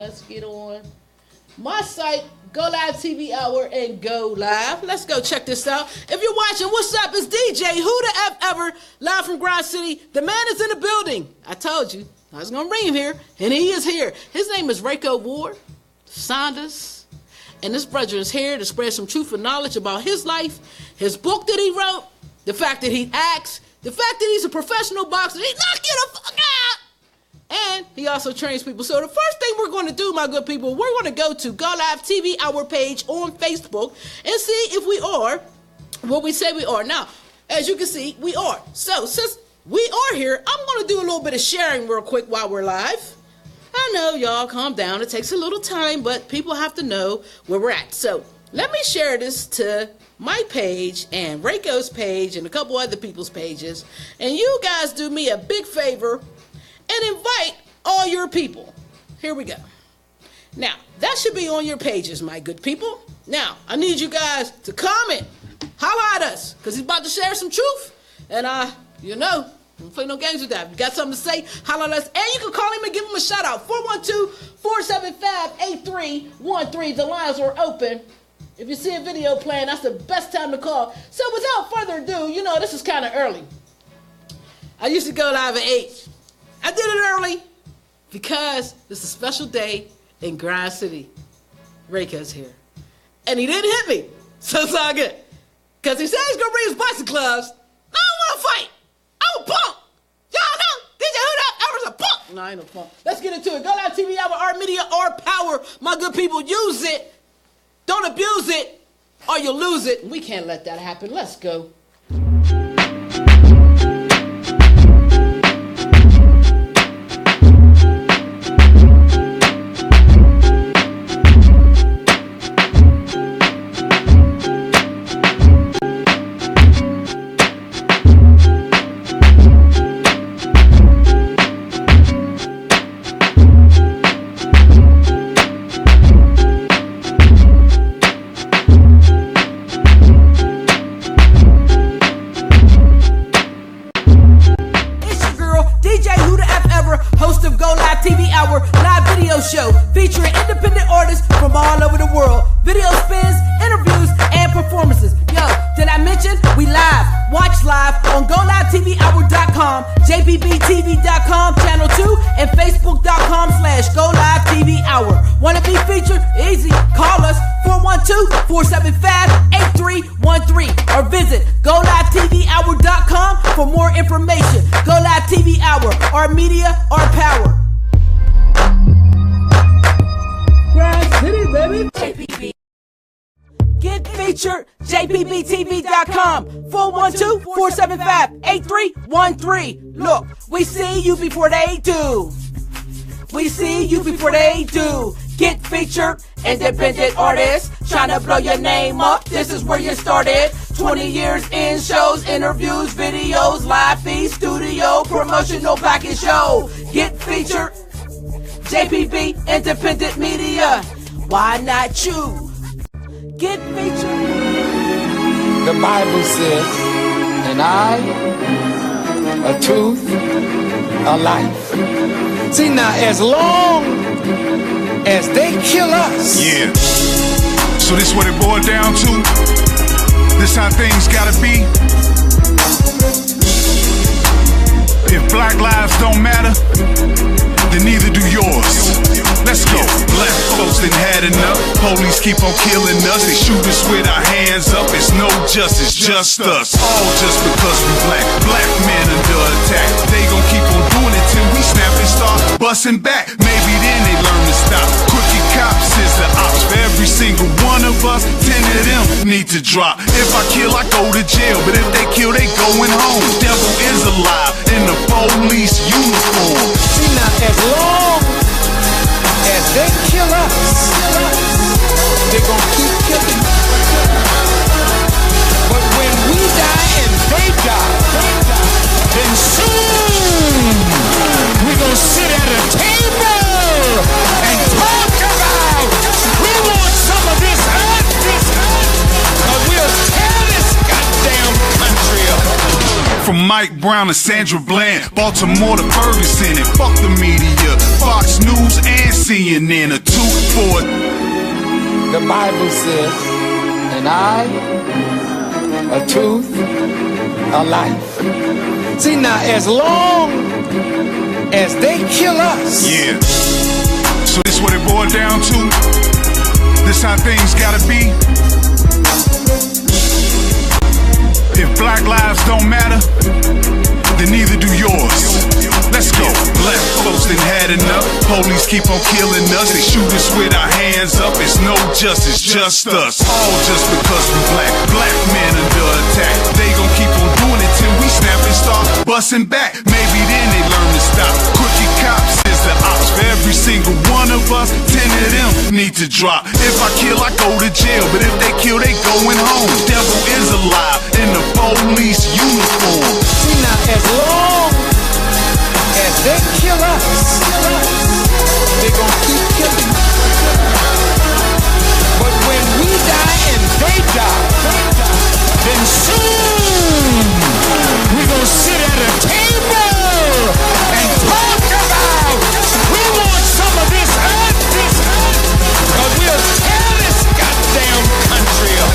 Let's get on my site, GoLiveTvHour and Go Live. Let's go check this out. If you're watching, what's up? It's DJ Who the F Ever, live from Grind City. The man is in the building. I told you I was gonna bring him here, and he is here. His name is Rayco Saunders, and this brother is here to spread some truth and knowledge about his life, his book that he wrote, the fact that he acts, the fact that he's a professional boxer. He's knocking the fuck out. And he also trains people. So the first thing we're going to do, my good people, we're going to go to GoLiveTvHour page on Facebook and see if we are what we say we are. Now, as you can see, we are. So since we are here, I'm going to do a little bit of sharing real quick while we're live. I know, y'all, calm down. It takes a little time, but people have to know where we're at. So let me share this to my page and Rayco's page and a couple other people's pages. And you guys do me a big favor and invite all your people. Here we go. Now, that should be on your pages, my good people. Now, I need you guys to comment, holla at us, because he's about to share some truth. And, you know, don't play no games with that. If you got something to say, holla at us. And you can call him and give him a shout out. 412-475-8313. The lines are open. If you see a video playing, that's the best time to call. So without further ado, you know, this is kind of early. I used to go live at 8. I did it early because it's a special day in Grind City. Rayco's here. And he didn't hit me, so it's all good. Because he said he's going to bring his boxing gloves. I don't want to fight. I'm a punk. Y'all know, DJ Who the F Ever's a punk. No, I ain't no punk. Let's get into it. Go live TV, our media, our power. My good people, use it. Don't abuse it, or you'll lose it. We can't let that happen. Let's go. Show featuring independent artists from all over the world. Video spins, interviews, and performances. Yo, did I mention we live? Watch live on GoLiveTvHour.com, JBBTV.com, Channel 2, and Facebook.com/GoLiveTvHour. Wanna be featured? Easy. Call us 412-475-8313 or visit GoLiveTvHour.com for more information. Go Live TV Hour, our media, our power. City, baby. JPB. Get featured, JPBTV.com, 412-475-8313. Look, we see you before they do. We see you before they do. Get featured, independent artists, trying to blow your name up. This is where you started. 20 years in shows, interviews, videos, live feed, studio, promotional package show. Get featured, JPB, independent media. Why not you? Get featured. The Bible says, an eye, a tooth, a life. See now, as long as they kill us. Yeah. So this what it boiled down to? This how things gotta be? If black lives don't matter, then neither do yours. Let's go. Black folks done had enough. Police keep on killing us. They shoot us with our hands up. It's no justice, just us. All just because we black. Black men under attack. They gon' keep on doing it till we snap and start busting back. Maybe then they learn to stop. Crooked cops is the ops. For every single one of us, 10 of them need to drop. If I kill, I go to jail. But if they kill, they going home. Devil is alive in the police uniform. See now, as long as they kill us, they gon' keep killing us. But when we die and they die, then soon we gon' sit at a table and talk about who wants some of this earth, but we'll tear this goddamn country up. From Mike Brown to Sandra Bland, Baltimore to Ferguson, and fuck the media, Fox News and CNN, a tooth for a... The Bible says, an eye, a tooth, a life. See now, as long as they kill us. Yeah. So this what it boiled down to? This how things gotta be? If black lives don't matter, then neither do yours. Let's go. Black folks done had enough. Police keep on killing us. They shoot us with our hands up. It's no justice, just us. All just because we black. Black men under attack. They gon' keep on doing it till we snap and start busting back. Maybe then they learn to stop. Crooked cops is the ops. For every single one of us, 10 of them need to drop. If I kill, I go to jail. But if they kill, they going home. Devil is alive in the police uniform. See now, as long as they kill us, they gon' keep killing us. But when we die and they die, then soon we gon' sit at a table and talk about we want some of this earth, cause we'll tear this goddamn country up.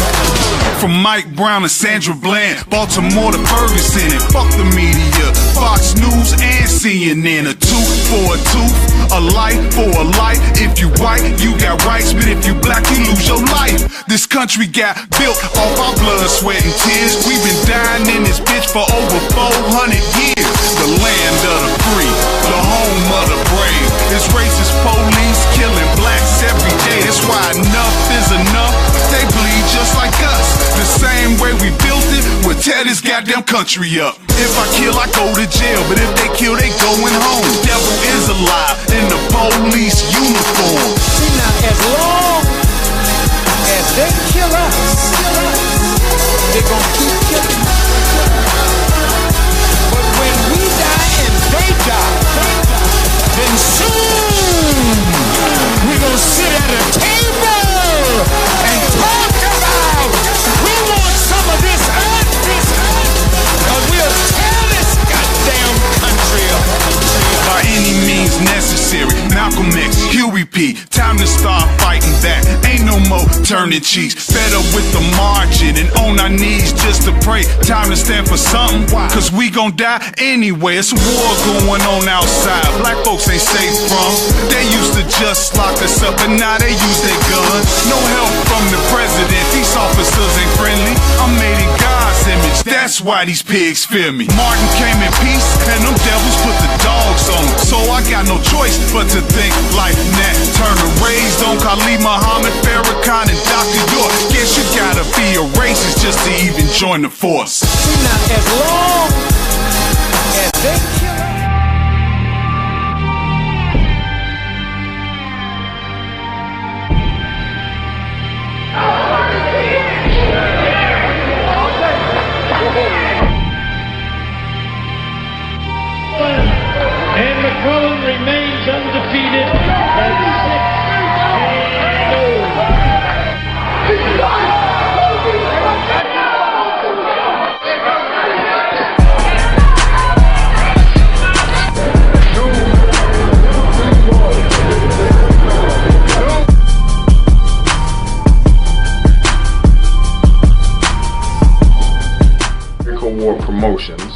From Mike Brown to Sandra Bland, Baltimore to Ferguson, and fuck the media, Fox News and CNN. A tooth for a tooth, a life for a life. If you white, you got rights, but if you black, you lose your life. This country got built off our blood, sweat, and tears. We've been dying in this bitch for over 400 years. The land of the free, the home of the brave. This racist police killing blacks every day. That's why enough is enough. They bleed just like us. The same way we built it, we'll tear this goddamn country up. If I kill, I go to jail, but if they kill, they going home. Devil is alive in the police uniform. See now, as long as they kill us, they gon' keep killing us. But when we die and they die, then soon we gon' sit at a table and talk about we want some of this earth, cause we'll tear this goddamn country up. By any means necessary, Malcolm X, Huey P, time to start fighting back. Ain't no more turning cheeks. Fed up with the marching and on our knees just to pray. Time to stand for something, cause we gon' die anyway. It's a war going on outside. Black folks ain't safe from. They used to just lock us up, and now they use their guns. No help from the president. These officers ain't friendly. I'm made in God's image. That's why these pigs fear me. Martin came in peace, and them devils put the dogs on him. So I got no choice but to think like Nat Turner. Raised on Khalid Muhammad, Farrakhan, and Dr. York. Guess you gotta be a racist just to even join the force. Now as long as they kill us. And McClellan remains undefeated at 6-0. Rayco Promotions.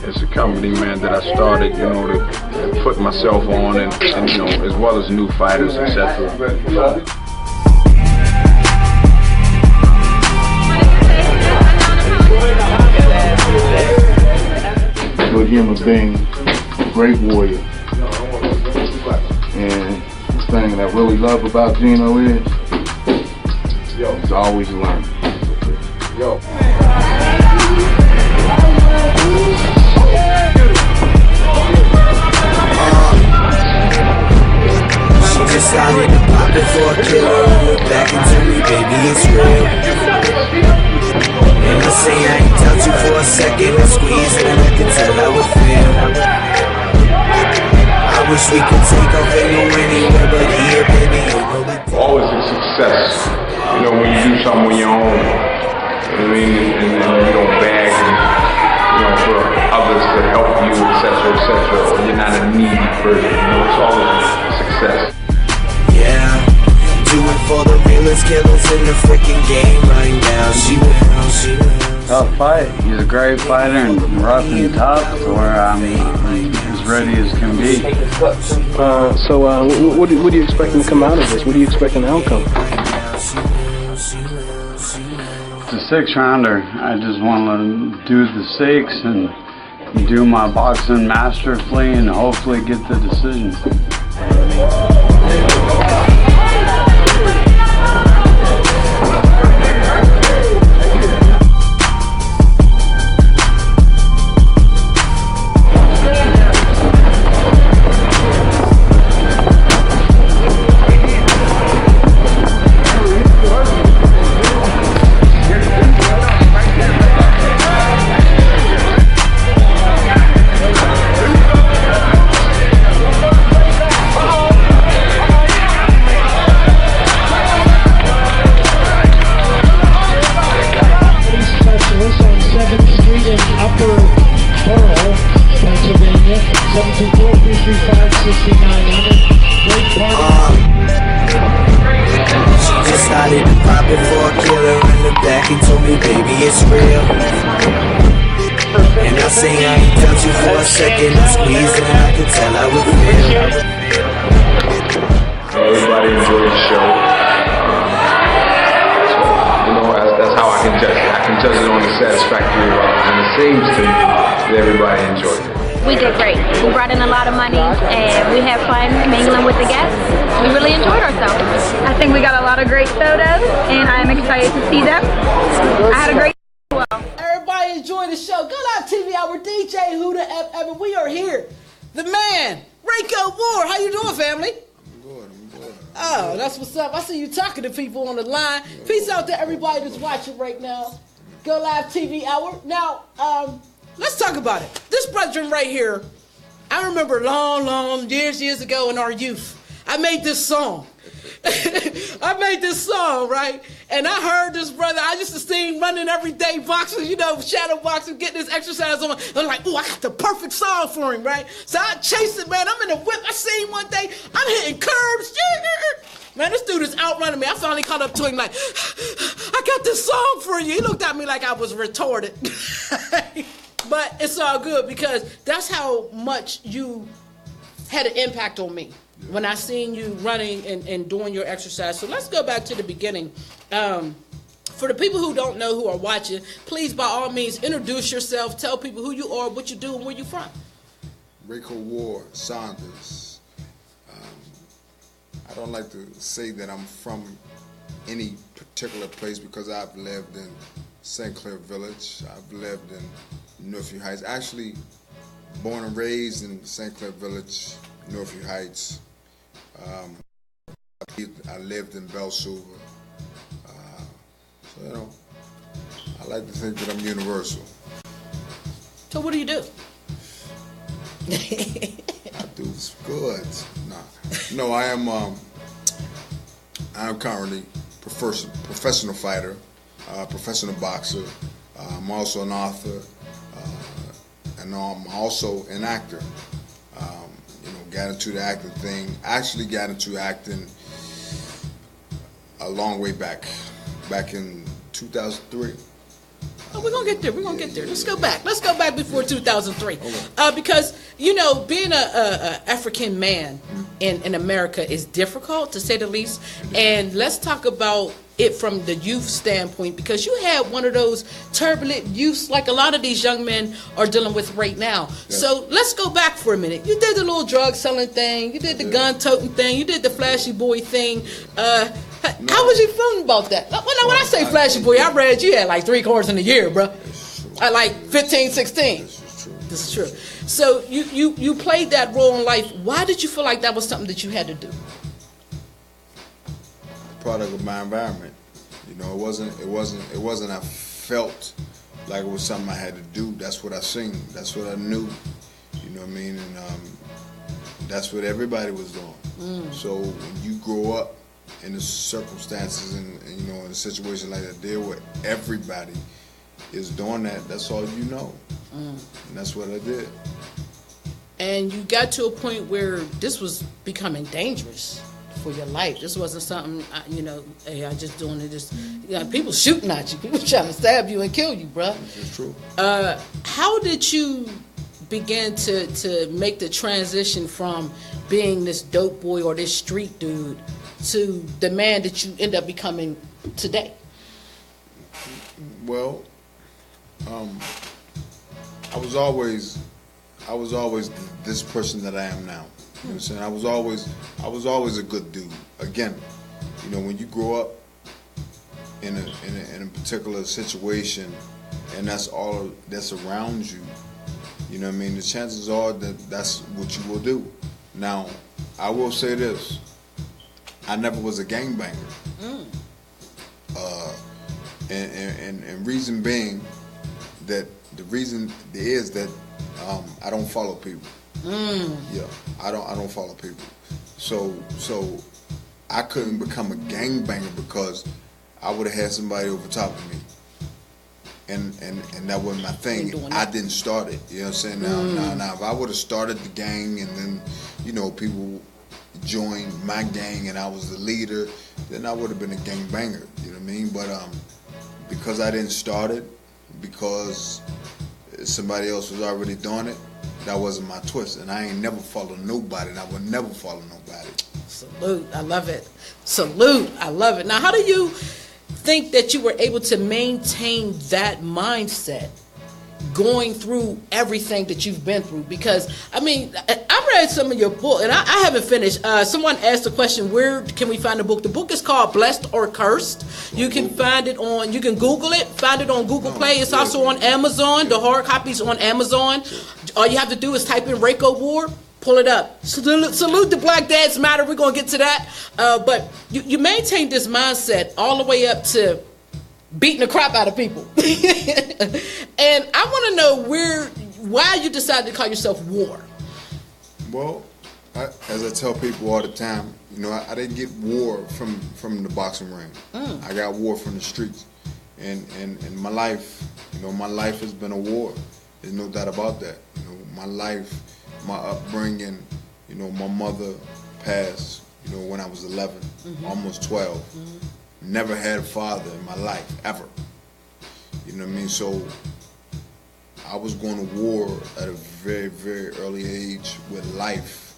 It's a company, man, that I started, to put myself on and as well as new fighters, etc. Good human being, great warrior. And the thing that I really love about Gino is he's always learning. Decided to pop it for a kill. Look back into me, baby, it's real. And I say I ain't touch you for a second and squeeze it, and I can tell how it feel. I wish we could take off and go anywhere, but here, baby, you know we Always a success, when you do something on your own. You know what I mean? And you don't bag and for others to help you, etc., or you're not a needy person. It's always success. Yeah, do it for the realest killers in the freaking game right now. She will. Tough fight. He's a great fighter and rough and tough, to where I'm as ready as can be. What do you expecting to come out of this? What do you expect an outcome? It's a 6-rounder. I just want to do the 6 and do my boxing masterfully and hopefully get the decision. Everybody enjoyed the show. That's how I can judge it. I can judge it on the satisfactory level, and it seems to me that everybody enjoyed it. We did great. We brought in a lot of money, and we had fun mingling with the guests. We really enjoyed ourselves. I think we got a lot of great photos, and I'm excited to see them. I had a great well. Everybody enjoy the show. GoLiveTvHour, DJ Who the F Ever. We are here. The man, Rayco War. How you doing, family? I'm good. Oh, that's what's up. I see you talking to people on the line. Peace out to everybody that's watching right now. GoLiveTvHour. Now, let's talk about it. This brethren right here, I remember long years ago in our youth, I made this song. Right? And I heard this brother, I used to see him running every day boxing, shadow boxing, getting his exercise on. I'm like, oh, I got the perfect song for him, right? So I chased it, man. I'm in the whip. I seen him one day. I'm hitting curbs. Man, this dude is outrunning me. I finally caught up to him like, I got this song for you. He looked at me like I was retarded. But it's all good because that's how much you had an impact on me when I seen you running and doing your exercise. So let's go back to the beginning. For the people who don't know, who are watching, please, by all means, introduce yourself. Tell people who you are, what you do, and where you're from. Rayco War, Saunders. I don't like to say that I'm from any particular place because I've lived in St. Clair Village. I've lived in Northview Heights. Actually, born and raised in St. Clair Village, Northview Heights. I lived in Bell Silver. So, I like to think that I'm universal. So what do you do? I do good. No, I am currently professional fighter, professional boxer. I'm also an author, and I'm also an actor. Got into the acting thing. Actually got into acting a long way back in 2003. Oh, we're gonna get there. Let's go back. Let's go back before 2003, okay. Because being a African man in America is difficult, to say the least. And let's talk about it from the youth standpoint, because you had one of those turbulent youths like a lot of these young men are dealing with right now. Yes. So let's go back for a minute. You did the little drug selling thing, you did the gun toting thing, you did the flashy boy thing. How was you feeling about that? When I say flashy boy, I read you had like 3 cars in a year, bro. I like 15, 16. This is true. So you played that role in life. Why did you feel like that was something that you had to do? Product of my environment. It wasn't I felt like it was something I had to do. That's what I seen. That's what I knew. You know what I mean? And that's what everybody was doing. So when you grow up in the circumstances and in a situation like that, there where everybody is doing that, that's all you know. And that's what I did. And you got to a point where this was becoming dangerous for your life. This wasn't something, hey, I just doing it. Just people shooting at you. People trying to stab you and kill you, bruh. It's true. How did you begin to make the transition from being this dope boy or this street dude to the man that you end up becoming today? Well, I was always this person that I am now. You know what I'm saying? I was always a good dude. Again, when you grow up in a particular situation and that's all that's around you, you know what I mean? The chances are that that's what you will do. Now, I will say this: I never was a gangbanger. And reason being that the reason is that I don't follow people. Yeah, I don't follow people. So I couldn't become a gangbanger because I would have had somebody over top of me. And that wasn't my thing. I didn't start it. You know what I'm saying? Now if I would have started the gang and then, people joined my gang and I was the leader, then I would have been a gangbanger. You know what I mean? But because I didn't start it, because somebody else was already doing it, that wasn't my twist. And I ain't never followed nobody, and I would never follow nobody. Salute. I love it. Salute. I love it. Now, how do you think that you were able to maintain that mindset going through everything that you've been through? Because, I read some of your book, and I haven't finished. Someone asked the question, where can we find the book? The book is called Blessed or Cursed. You can find it you can Google it, find it on Google Play. It's also on Amazon. The hard copy's on Amazon. All you have to do is type in Rayco War, pull it up. Salute the Black Dads Matter. We're going to get to that. But you maintain this mindset all the way up to beating the crap out of people. And I want to know why you decided to call yourself War. Well, as I tell people all the time, I didn't get war from the boxing ring. I got war from the streets. And my life, my life has been a war. There's no doubt about that. My life, my upbringing, my mother passed, when I was 11, almost 12. Never had a father in my life, ever. You know what I mean? So I was going to war at a very, very early age with life,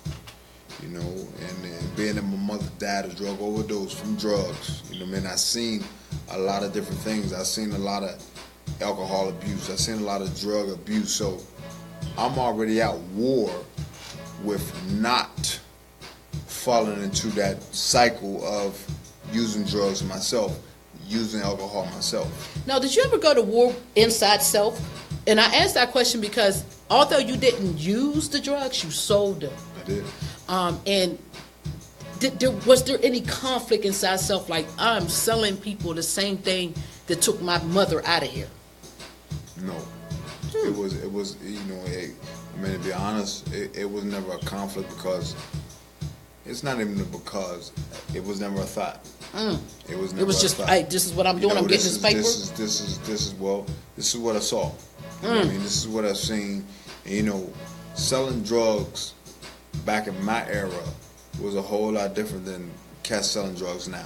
and being that my mother died of drug overdose from drugs. You know what I mean? I seen a lot of different things. I seen a lot of alcohol abuse. I seen a lot of drug abuse. So I'm already at war with not falling into that cycle of using drugs myself, using alcohol myself. Now, did you ever go to war inside self? And I asked that question because although you didn't use the drugs, you sold them. I did. And was there any conflict inside self, like I'm selling people the same thing that took my mother out of here? No. It was to be honest, it was never a conflict because it's not even because it was never a thought. It was never. It was just, hey, this is what I'm doing. I'm getting this paper. This is what I saw. You know what I mean, this is what I've seen. And, selling drugs back in my era was a whole lot different than cats selling drugs now.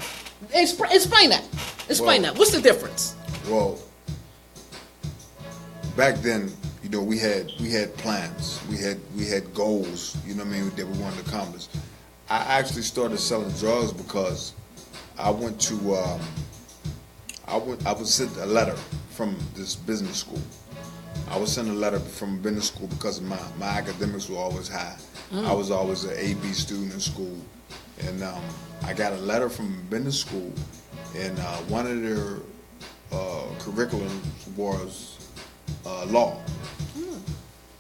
Explain that. Explain that. What's the difference? Well, back then, we had plans. We had goals. You know what I mean, that we wanted to accomplish. I actually started selling drugs because I went to I was sent a letter from this business school. I was sent a letter from business school because my academics were always high. I was always an A/B student in school, and I got a letter from business school, and one of their curriculums was law.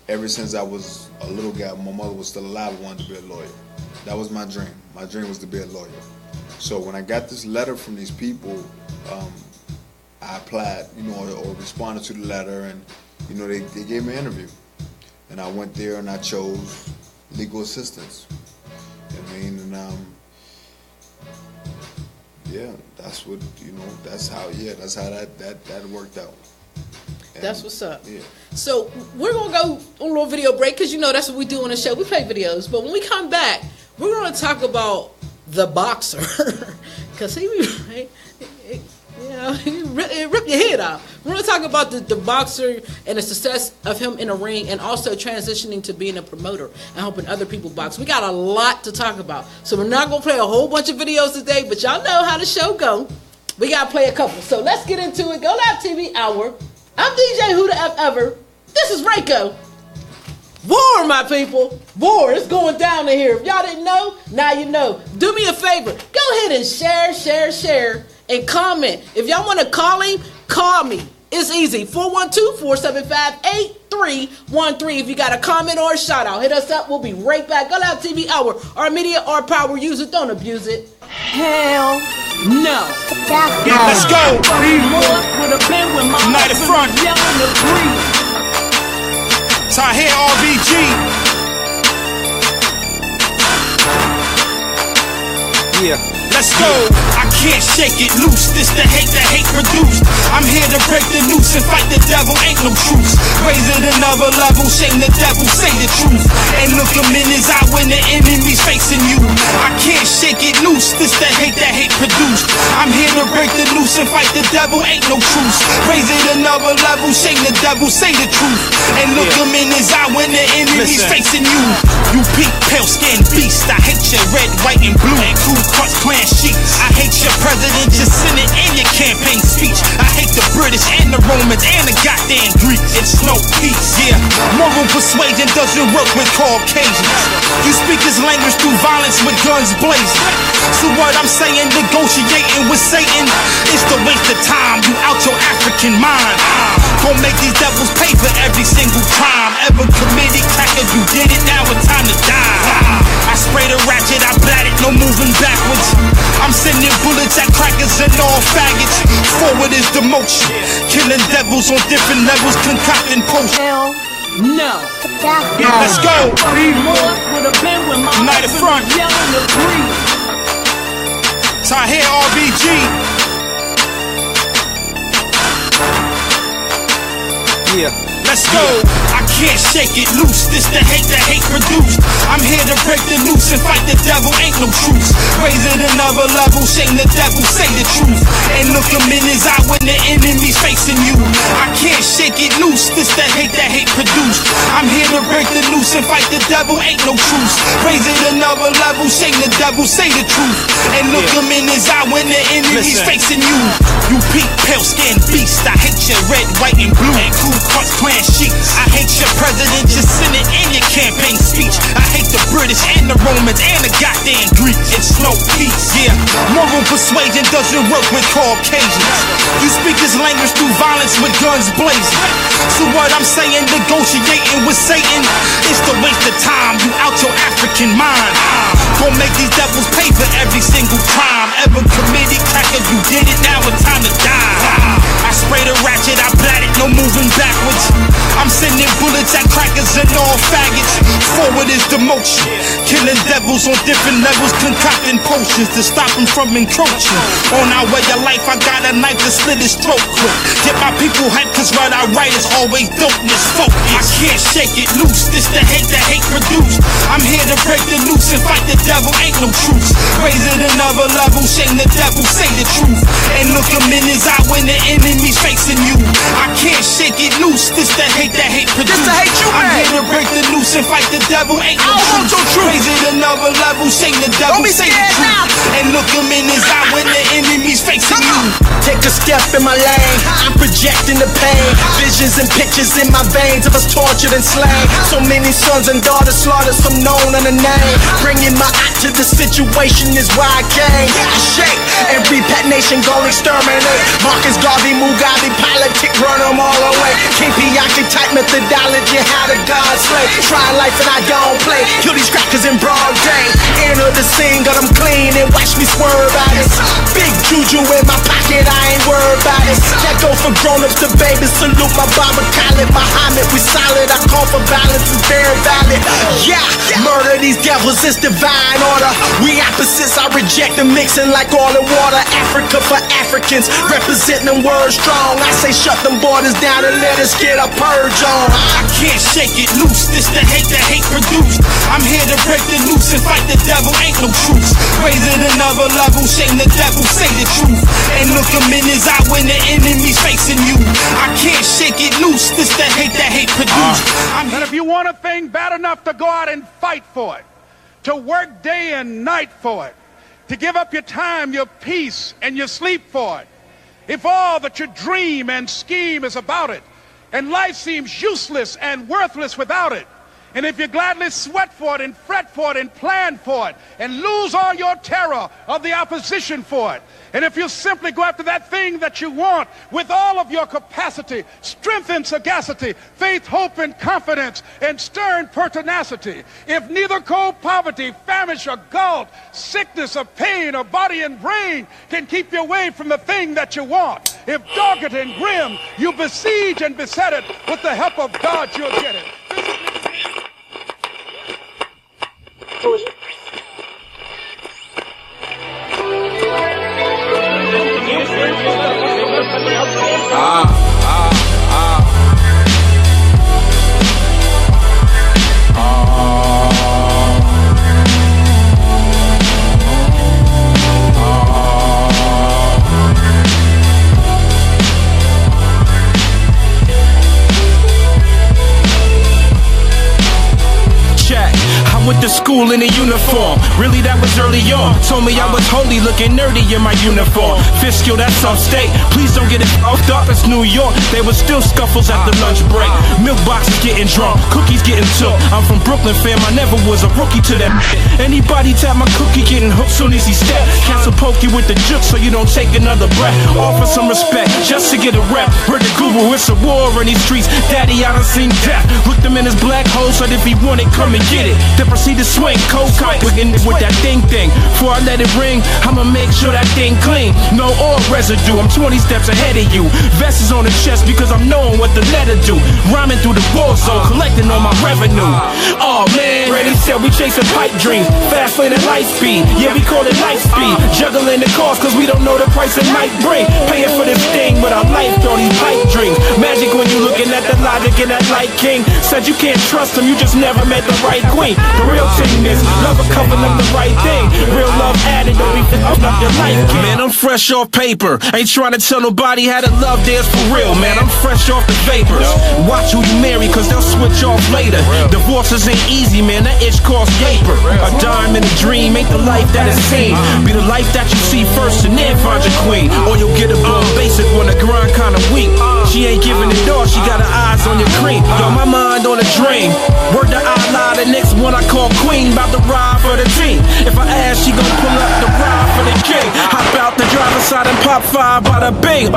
Ever since I was a little guy, my mother was still alive, I wanted to be a lawyer. That was my dream. My dream was to be a lawyer. So when I got this letter from these people, I applied, or responded to the letter, and they gave me an interview, and I went there and I chose legal assistance. That's that's how that worked out. That's what's up. Yeah. So we're going to go on a little video break because, you know, that's what we do on the show. We play videos. But when we come back, we're going to talk about the boxer. Because he rip your head off. We're going to talk about the boxer and the success of him in a ring and also transitioning to being a promoter and helping other people box. We got a lot to talk about. So we're not going to play a whole bunch of videos today, but y'all know how the show go. We got to play a couple. So let's get into it. Go Live TV Hour. I'm DJ Who the F Ever. This is Rayco. War, my people. War. It's going down in here. If y'all didn't know, now you know. Do me a favor. Go ahead and share, and comment. If y'all want to call him, call me. It's easy. 412-475-8313. If you got a comment or a shout out, hit us up. We'll be right back. Go Live TV Hour. Our media, our power. Use it. Don't abuse it. Hell no. Yeah, let's go. United Front. Tahir RBG. Yeah. Let's go. I can't shake it loose. This the hate that hate produced. I'm here to break the noose and fight the devil. Ain't no truce. Raise it another level. Shame the devil. Say the truth. And look him in his eye when the enemy's facing you. I can't shake it loose. This the hate that hate produced. I'm here to break the noose and fight the devil. Ain't no truce. Raise it another level. Shame the devil. Say the truth. And look him in his eye when the enemy's facing you. You peak pale skinned beast. I hate your red, white, and blue. And Ku Klux Klan sheets. I hate your president, your senate, and your campaign speech. I hate the British and the Romans and the goddamn Greeks. It's no peace, yeah. Moral persuasion doesn't work with Caucasians. You speak his language through violence with guns blazing. So what I'm saying, negotiating with Satan is the waste of time. You out your African mind. Gonna make these devils pay for every single crime ever committed. Cracker, you did it, now it's time to die. I spray the ratchet, I blat it, no moving backwards. I'm sending bullets at crackers and all faggots. Forward is the motion. Killing devils on different levels, concocting potions. Hell no. Yeah, let's go. United Front. Tahir RBG. Yeah. Let's go. I can't shake it loose. This the hate that hate produced. I'm here to break the noose and fight the devil. Ain't no truce. Raise it another level. Shame the devil. Say the truth. And look him in his eye when the enemy's facing you. I can't shake it loose. This the hate that hate produced. I'm here to break the noose and fight the devil. Ain't no truce. Raise it another level. Shame the devil. Say the truth. And look him in his eye when the enemy's facing you. You peak pale skinned beast. I hate your red, white, and blue. And Ku Klux Klan sheets. I hate your president, your senate, and your campaign speech. I hate the British and the Romans and the goddamn Greeks. It's no peace, yeah. Moral persuasion doesn't work with Caucasians. You speak his language through violence with guns blazing. So what I'm saying, negotiating with Satan is the waste of time. You out your African mind. Gonna make these devils pay for every single crime ever committed. Cracker, you did it, now it's time to die. I spray the ratchet, I blat it, no moving backwards. I'm sending bullets at crackers and all faggots. Forward is the motion. Killing devils on different levels, concocting potions to stop them from encroaching on our way of life. I got a knife to slit his throat quick. Get my people hyped, cause what I write is always dopeness, focus. I can't shake it loose. This the hate that hate produced. I'm here to break the noose and fight the devil. Ain't no truce. Raise it another level. Shame the devil. Say the truth. And look him in his eye when the enemy's facing you. I can't shake it loose. This the hate that hate produced. This the hate you I'm made. here to break the noose and fight the devil. Ain't no truce. Raise it another level. Shame the devil. Don't be Say the scared truth. now. And look him in his eye when the enemy's facing you. Take a step in my lane. I'm projecting the pain. Visions and pictures in my veins of us tortured and slain. So many sons and daughters slaughtered, some known on the name. Bringing my eye to the situation is why I came. I shake every pet nation, go exterminate. Marcus Garvey, Mugabe, politic, run them all away. King Piachi type methodology, how the gods slay. Try life and I don't play. Kill these crackers in broad day. Enter the scene, got them clean and watch me swerve out it. Big juju in my pocket, I ain't worried about it. That go for grown-ups to babies, salute my Baba Khalid, Muhammad, we solid. I call for balance, it's very valid. Yeah, murder these devils, it's divine order. We opposites, I reject the mixing like oil and water. Africa for Africans, representing them words strong. I say shut them borders down and let us get a purge on. I can't shake it loose, this the hate produced. I'm here to break the noose and fight the devil, ain't no truce. Raise it another level, shame the devil, say the truth. And look him in his eye when the enemy's facing you. I can't shake it loose, this the hate produced. And if you want a thing bad enough to go out and fight for it, to work day and night for it, to give up your time, your peace, and your sleep for it, if all that you dream and scheme is about it, and life seems useless and worthless without it, and if you gladly sweat for it and fret for it and plan for it and lose all your terror of the opposition for it, and if you simply go after that thing that you want with all of your capacity, strength and sagacity, faith, hope and confidence, and stern pertinacity, if neither cold poverty, famish or gulf, sickness or pain or body and brain can keep you away from the thing that you want, if dogged and grim you besiege and beset it, with the help of God you'll get it. Went to school in a uniform, really that was early on. Told me I was holy, looking nerdy in my uniform. Fiscal, that's upstate, please don't get it off up, it's New York. There was still scuffles at the lunch break. Milk boxes getting drunk, cookies getting took. I'm from Brooklyn, fam, I never was a rookie to that. Anybody tap my cookie getting hooked soon as he step. Cats will poke you with the juke so you don't take another breath. Offer some respect just to get a rep. Word to guru, it's a war in these streets. Daddy, I done seen death. Looked him in his black hole, said if he wanted, come and get it. See the swing, cold cut, with that thing. Before I let it ring, I'ma make sure that thing clean. No oil residue, I'm 20 steps ahead of you. Vest is on the chest because I'm knowing what the letter do. Rhyming through the war zone, collecting all my revenue. Oh man, Ready said we chasing pipe dreams. Fast lane at light speed, yeah we call it light speed. Juggling the cost cause we don't know the price it might bring. Paying for this thing with our life, all these pipe dreams. Magic when you looking at the logic in that light king. Said you can't trust him, you just never met the right queen. The real thing is, love will cover up the right thing. Real love added, don't be up your life. Man, I'm fresh off paper. Ain't trying to tell nobody how to love dance for real, man. I'm fresh off the vapors. Watch who you marry, cause they'll switch off later. Divorces ain't easy, man. That itch costs gaper. A dime and a dream ain't the life that is seen. Be the life that you see first and then find your queen. Or you'll get a bone basic when the grind kinda weak. She ain't giving it all, she got her eyes on your cream. Got my mind on a dream. Word to Allah, the next one I call queen, about to ride for the team. If I ask, she gon' pull up the ride for the king. Hop out the driver's side and pop 5 by the bing.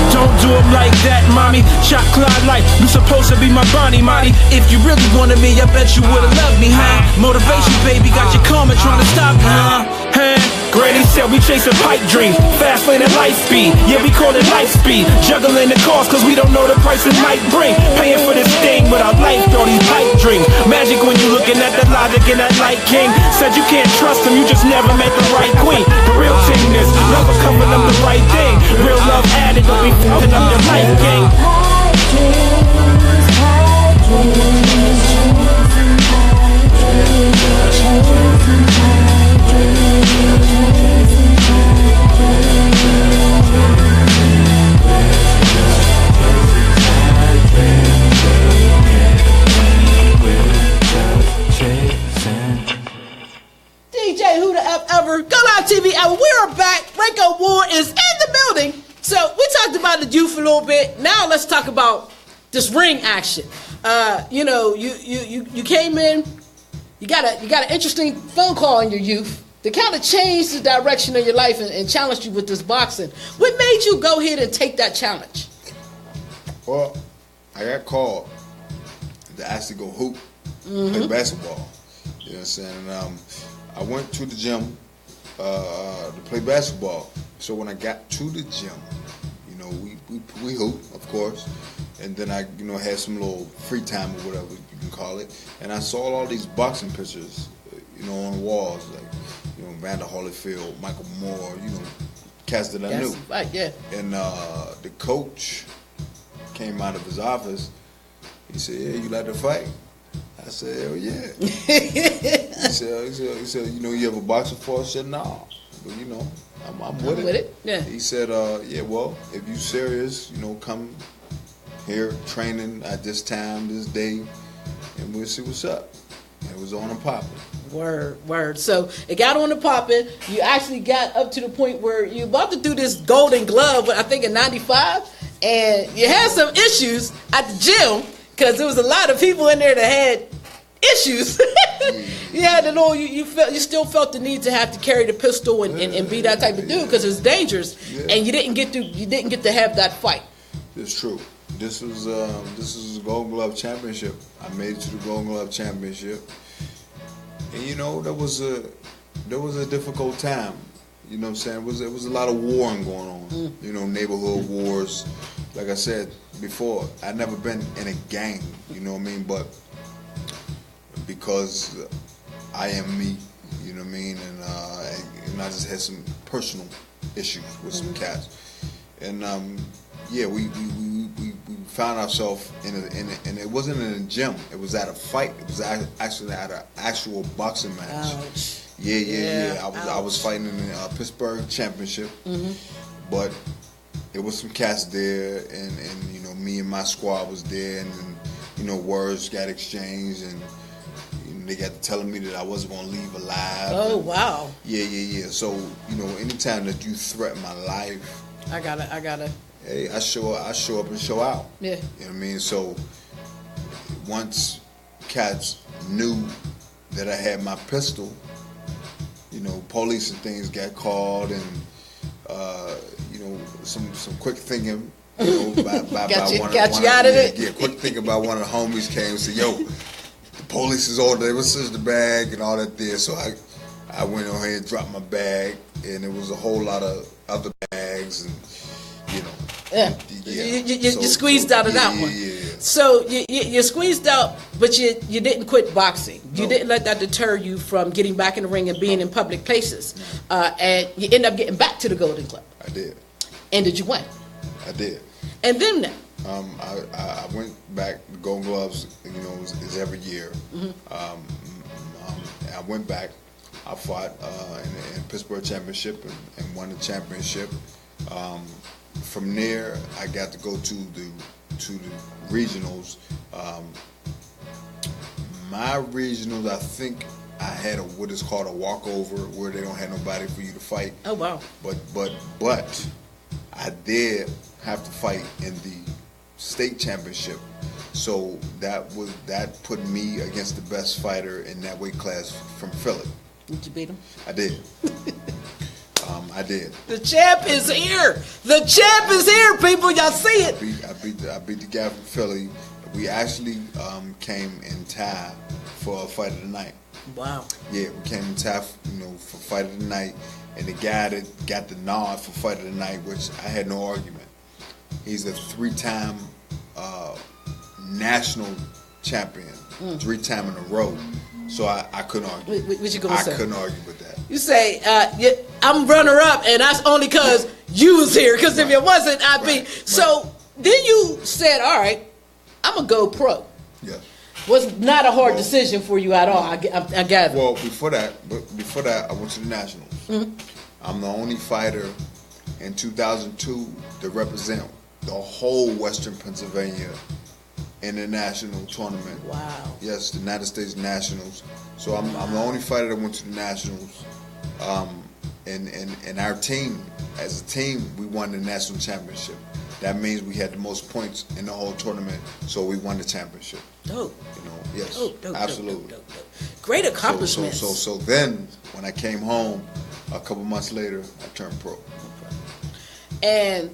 Don't do him like that, mommy. Shot Clyde like you supposed to be my Bonnie, Marty. If you really wanted me, I bet you would've loved me, huh? Motivation, baby, got your karma trying to stop me, huh? Granny said we chasing pipe dreams. Fast lane at light speed, yeah we call it light speed. Juggling the cost cause we don't know the price it might bring. Paying for this thing with our life, all these pipe dreams. Magic when you looking at the logic in that light king. Said you can't trust him, you just never met the right queen. The real thing is, love will cover up the right thing. Real love added, don't be f***ing up your life game. DJ Who the F Ever, Go Live TV Hour. We are back. Rayco War is in the building. So we talked about the youth a little bit. Now let's talk about this ring action. You know, you came in. You got an interesting phone call in your youth that kind of changed the direction of your life and challenged you with this boxing. What made you go ahead and take that challenge? Well, I got called to actually go hoop, play basketball. You know what I'm saying? And, I went to the gym to play basketball. So when I got to the gym, you know, we hoop, of course, and then I, you know, had some little free time or whatever you can call it, and I saw all these boxing pictures, you know, on the walls, like, you know, Vander Holyfield, Michael Moore, you know, cats that I knew. Right, yeah. And the coach came out of his office. He said, "Yeah, you like to fight?" I said, "Hell yeah." he said, "You know, you have a boxing for?" I said, "No, but you know, I'm with it." Yeah. He said, "Yeah, well, if you serious, you know, come here training at this time, this day, and we'll see what's up." And it was on and popping. Word. So it got on the popping. You actually got up to the point where you about to do this Golden Glove, I think in '95, and you had some issues at the gym because there was a lot of people in there that had issues. You had to know you still felt the need to have to carry the pistol and be that type of dude because it's dangerous, and you didn't get to have that fight. It's true. This was a Golden Glove championship. I made it to the Golden Glove championship. And you know, there was a difficult time. You know what I'm saying? It was a lot of warring going on. You know, neighborhood wars. Like I said before, I'd never been in a gang, you know what I mean? But because I am me, you know what I mean? And I just had some personal issues with some cats. And yeah, we found ourselves and it wasn't in a gym. It was at a fight. It was actually at an actual boxing match. Ouch. Yeah. I was fighting in the Pittsburgh championship, but it was some cats there, and you know, me and my squad was there, and you know, words got exchanged, and you know, they got to telling me that I wasn't gonna leave alive. Oh, wow. Yeah. So you know, anytime that you threaten my life, I gotta. Hey, I show up and show out. Yeah. You know what I mean? So once cats knew that I had my pistol, you know, police and things got called, and you know, some quick thinking, you know, by got you out of it. Yeah, quick thinking by one of the homies came and said, "Yo, the police is ordered. They was searching the bag and all that there." So I went on here and dropped my bag, and it was a whole lot of other bags, and you know. You squeezed out of that one. So you squeezed out, but you didn't quit boxing. You didn't let that deter you from getting back in the ring and being in public places. And you end up getting back to the Golden Glove. I did. And did you win? I did. And then I went back. The Golden Gloves, you know, is every year. I went back. I fought in Pittsburgh championship and won the championship. From there, I got to go to the regionals. My regionals, I think I had what is called a walkover, where they don't have nobody for you to fight. Oh wow! But I did have to fight in the state championship, so that put me against the best fighter in that weight class from Philly. Did you beat him? I did. I did. The champ is here. The champ is here, people. Y'all see it. I beat the guy from Philly. We actually came in tie for a fight of the night. Wow. Yeah, we came in tie, you know, for fight of the night, and the guy that got the nod for fight of the night, which I had no argument. He's a 3-time national champion, 3-time in a row. So I couldn't argue. What you gonna say? I couldn't argue with that. You say, I'm runner-up, and that's only because you was here, because if it wasn't, I'd be. So then you said, all right, I'm going to go pro. Yeah. Was not a hard decision for you at all, I gather. Well, before that, I went to the Nationals. I'm the only fighter in 2002 to represent the whole Western Pennsylvania in the national tournament. Wow. Yes, the United States Nationals. So I'm the only fighter that went to the Nationals. And our team, as a team, we won the national championship. That means we had the most points in the whole tournament, so we won the championship. Dope. You know, yes, dope, absolutely. Dope. Great accomplishment. So then, when I came home, a couple months later, I turned pro. And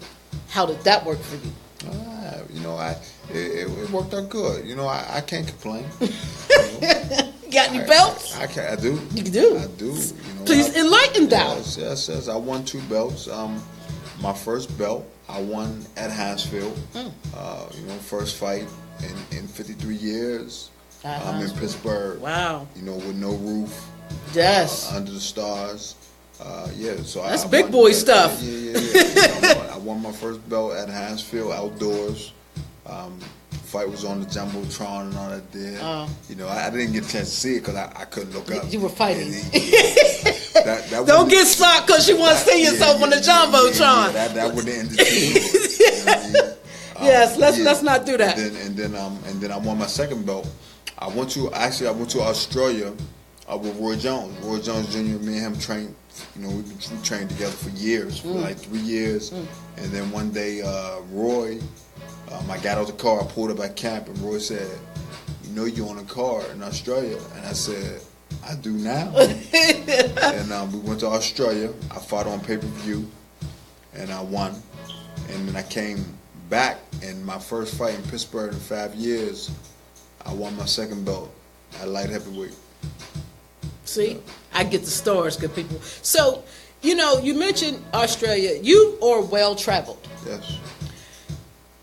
how did that work for you? You know, it worked out good. You know, I can't complain. You Got any belts? I do. You do? I do. Please enlighten thou. Yes. I won 2 belts. My first belt, I won at Hansfield. First fight in 53 years. In Pittsburgh. Wow. With no roof. Yes. Under the stars. So that's big boy stuff. Yeah. I won my first belt at Hansfield outdoors. Fight was on the Jumbotron and all that there. I didn't get a chance to see it because I couldn't look up. You were fighting. That Don't get socked because you want to see yourself on the Jumbotron. That would end the Yes, let's not do that. And then I won my second belt. I went to Australia with Roy Jones. Roy Jones Jr. Me and him trained. We trained together for years, for like 3 years. And then one day, Roy, I got out the car, I pulled up at camp, and Roy said, "You own a car in Australia?" And I said, "I do now." And we went to Australia. I fought on pay-per-view, and I won. And then I came back, and my first fight in Pittsburgh in 5 years, I won my second belt at light heavyweight. See, I get the stars, good people. So, you mentioned Australia. You are well-traveled. Yes.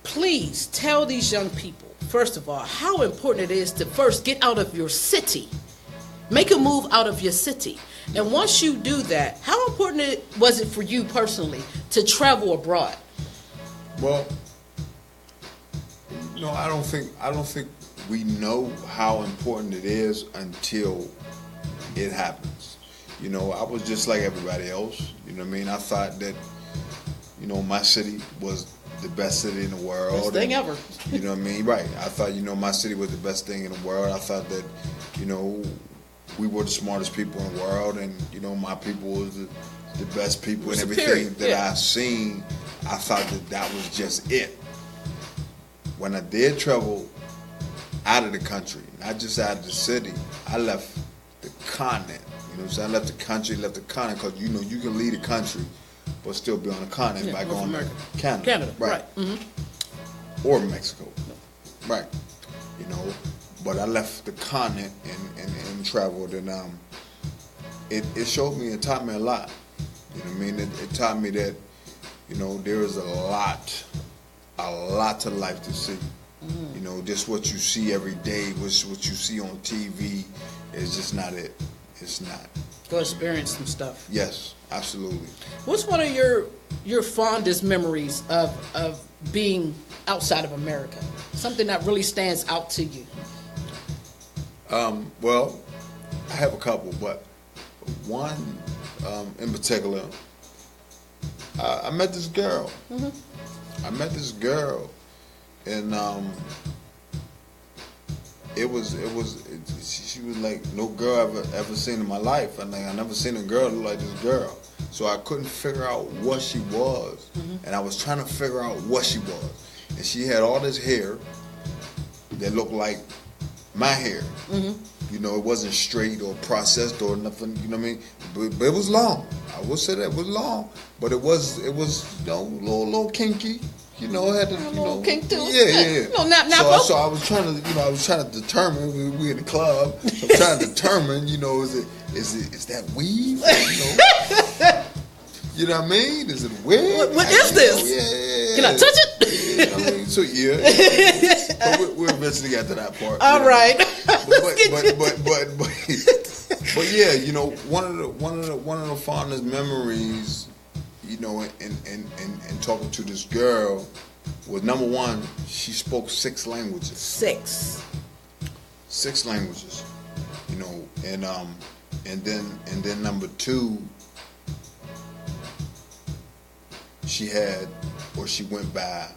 Please tell these young people, first of all, how important it is to first get out of your city. Make a move out of your city. And once you do that, how important was it for you personally to travel abroad? Well, I don't think we know how important it is until it happens. I was just like everybody else. I thought that, my city was the best city in the world. Best thing ever. Right. I thought, my city was the best thing in the world. I thought that, we were the smartest people in the world, and, my people was the best people, and everything that I've seen. I thought that was just it. When I did travel out of the country, not just out of the city, I left the continent. I left the country, left the continent, because you can leave the country but still be on the continent by going to Canada. Right. Mm-hmm. Or Mexico. Right. But I left the continent and traveled, and it showed me, it taught me a lot. It taught me that, there is a lot to life to see. Just what you see every day, what you see on TV is just not it. It's not. Go experience some stuff. Yes, absolutely. What's one of your fondest memories of being outside of America? Something that really stands out to you? Well, I have a couple, but one in particular, I met this girl. Mm-hmm. I met this girl, and she was like no girl I've ever seen in my life. And I never seen a girl look like this girl. So I couldn't figure out what she was. Mm-hmm. And I was trying to figure out what she was. And she had all this hair that looked like my hair. Mm-hmm. It wasn't straight or processed or nothing, But it was long. I will say that it was long. But it was a little kinky. It had a little kink to it. Yeah. So I was trying to determine. We in the club. I'm trying to determine. Is that weave? You know what I mean? Is it weird? What is this? Yeah. Can I touch it? So yeah. But we'll eventually get to that part. All right. But yeah, one of the fondest memories, and talking to this girl was, number one, she spoke 6 languages. 6 languages, and then number 2, she had, or she went by,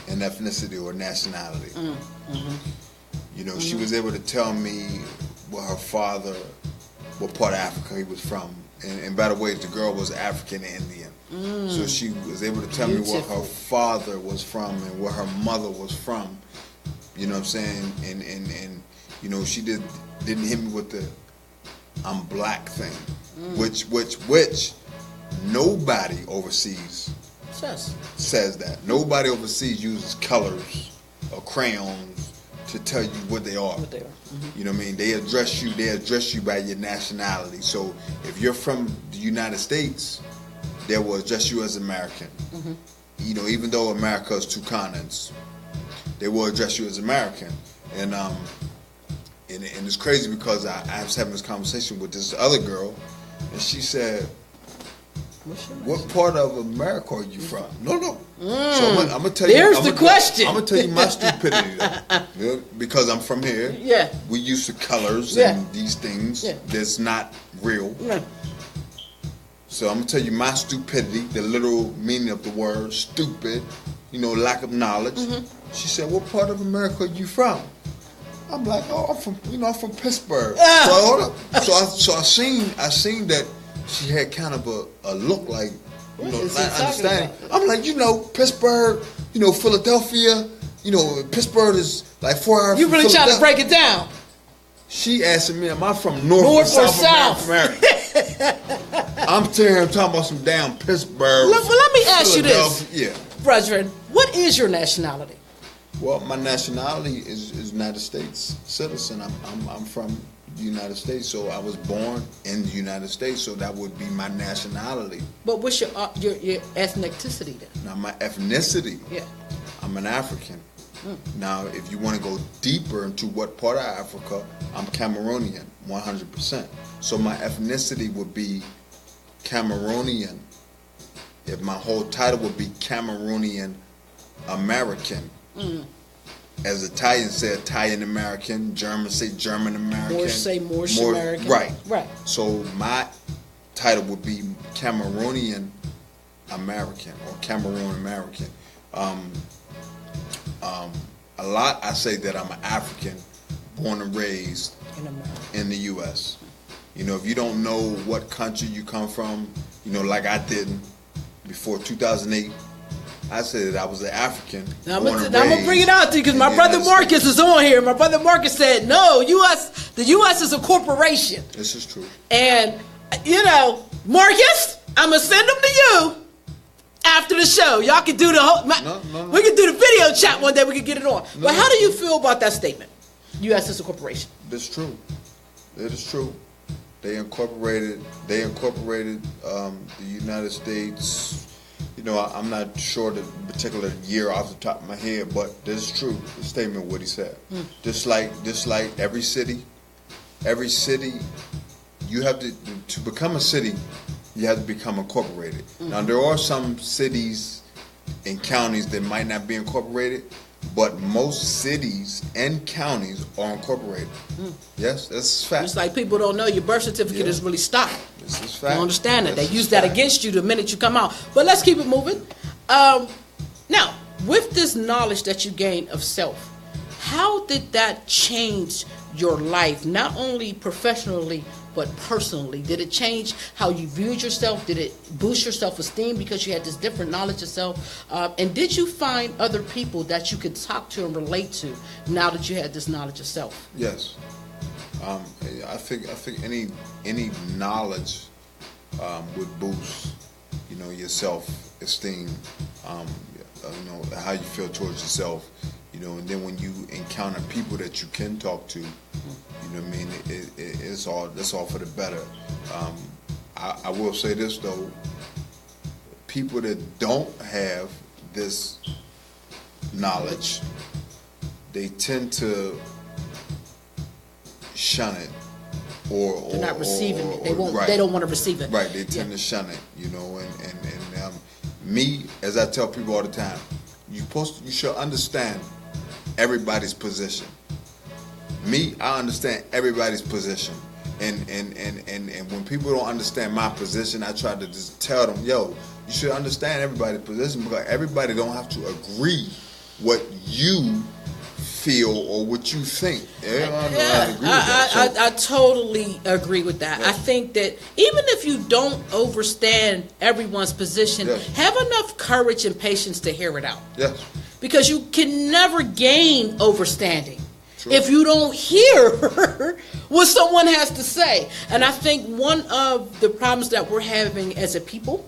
an ethnicity or nationality. Mm-hmm. She was able to tell me what her father, what part of Africa he was from. And by the way, the girl was African Indian. So she was able to tell me where her father was from and where her mother was from. You know what I'm saying? And she didn't hit me with the I'm black thing. Which nobody overseas says that. Nobody overseas uses colors or crayons to tell you what they are. You know what I mean? They address you by your nationality. So if you're from the United States, they will address you as American. You know, even though America is 2 continents, they will address you as American. And it's crazy because I was having this conversation with this other girl, and she said, "What part of America are you from?" No. So I'm gonna tell you. There's the question. I'm gonna tell you my stupidity, though. Because I'm from here. Yeah. We used to colors and these things that's not real. So I'm gonna tell you my stupidity, the literal meaning of the word stupid. You know, lack of knowledge. She said, "What part of America are you from?" I'm like, "Oh, I'm from Pittsburgh." So hold up. So I seen that she had kind of a look like, you know, not understanding. I'm like, you know, Pittsburgh, you know, Philadelphia, you know, Pittsburgh is like 4 hours. You really trying to break it down? She asking me, "Am I from North or South America?" I'm talking about some damn Pittsburgh. Let me ask you this, yeah, brethren. What is your nationality? Well, my nationality is United States citizen. I'm from the United States, so I was born in the United States, so that would be my nationality. But what's your ethnicity then? Now, my ethnicity, yeah, I'm an African. Now, if you want to go deeper into what part of Africa, I'm Cameroonian, 100%. So my ethnicity would be Cameroonian. If my whole title would be Cameroonian American. As Italians say Italian American, Germans say German American. Moors say Moorish American. Right. So my title would be Cameroonian American or Cameroon American. A lot I say that I'm an African, born and raised in the U.S. You know, if you don't know what country you come from, you know, like I didn't before 2008. I said that I was an African. Now, I'm gonna bring it out to you because my brother Marcus is on here. My brother Marcus said, "No, the U.S. is a corporation." This is true. And you know, Marcus, I'm gonna send them to you after the show. Y'all can do the whole. We can do the video chat one day. We can get it on. But how do you feel about that statement? U.S. is a corporation. That's true. It is true. They incorporated the United States. You know, I'm not sure the particular year off the top of my head, but this is true. The statement, what he said. Just like every city, you have to become a city, you have to become incorporated. Now, there are some cities and counties that might not be incorporated, but most cities and counties are incorporated. Yes, that's fact. It's like people don't know your birth certificate is really stopped. This is fact. You understand that. They use that against you the minute you come out. But let's keep it moving. Now, with this knowledge that you gained of self, how did that change your life, not only professionally, but personally? Did it change how you viewed yourself? Did it boost your self-esteem because you had this different knowledge of self? And did you find other people that you could talk to and relate to now that you had this knowledge of self? Yes. I think any knowledge would boost, you know, your self-esteem, you know, how you feel towards yourself, you know, and then when you encounter people that you can talk to, you know what I mean, it's all for the better. I will say this though, people that don't have this knowledge, they tend to shun it, or they're not receiving it. They won't. Right. They don't want to receive it. Right. They tend to shun it. You know, and me, as I tell people all the time, you should understand everybody's position. Me, I understand everybody's position, and when people don't understand my position, I try to just tell them, yo, you should understand everybody's position because everybody don't have to agree what you feel or what you think. I totally agree with that. I think that even if you don't understand everyone's position, have enough courage and patience to hear it out. Yes. Because you can never gain understanding if you don't hear what someone has to say. And I think one of the problems that we're having as a people,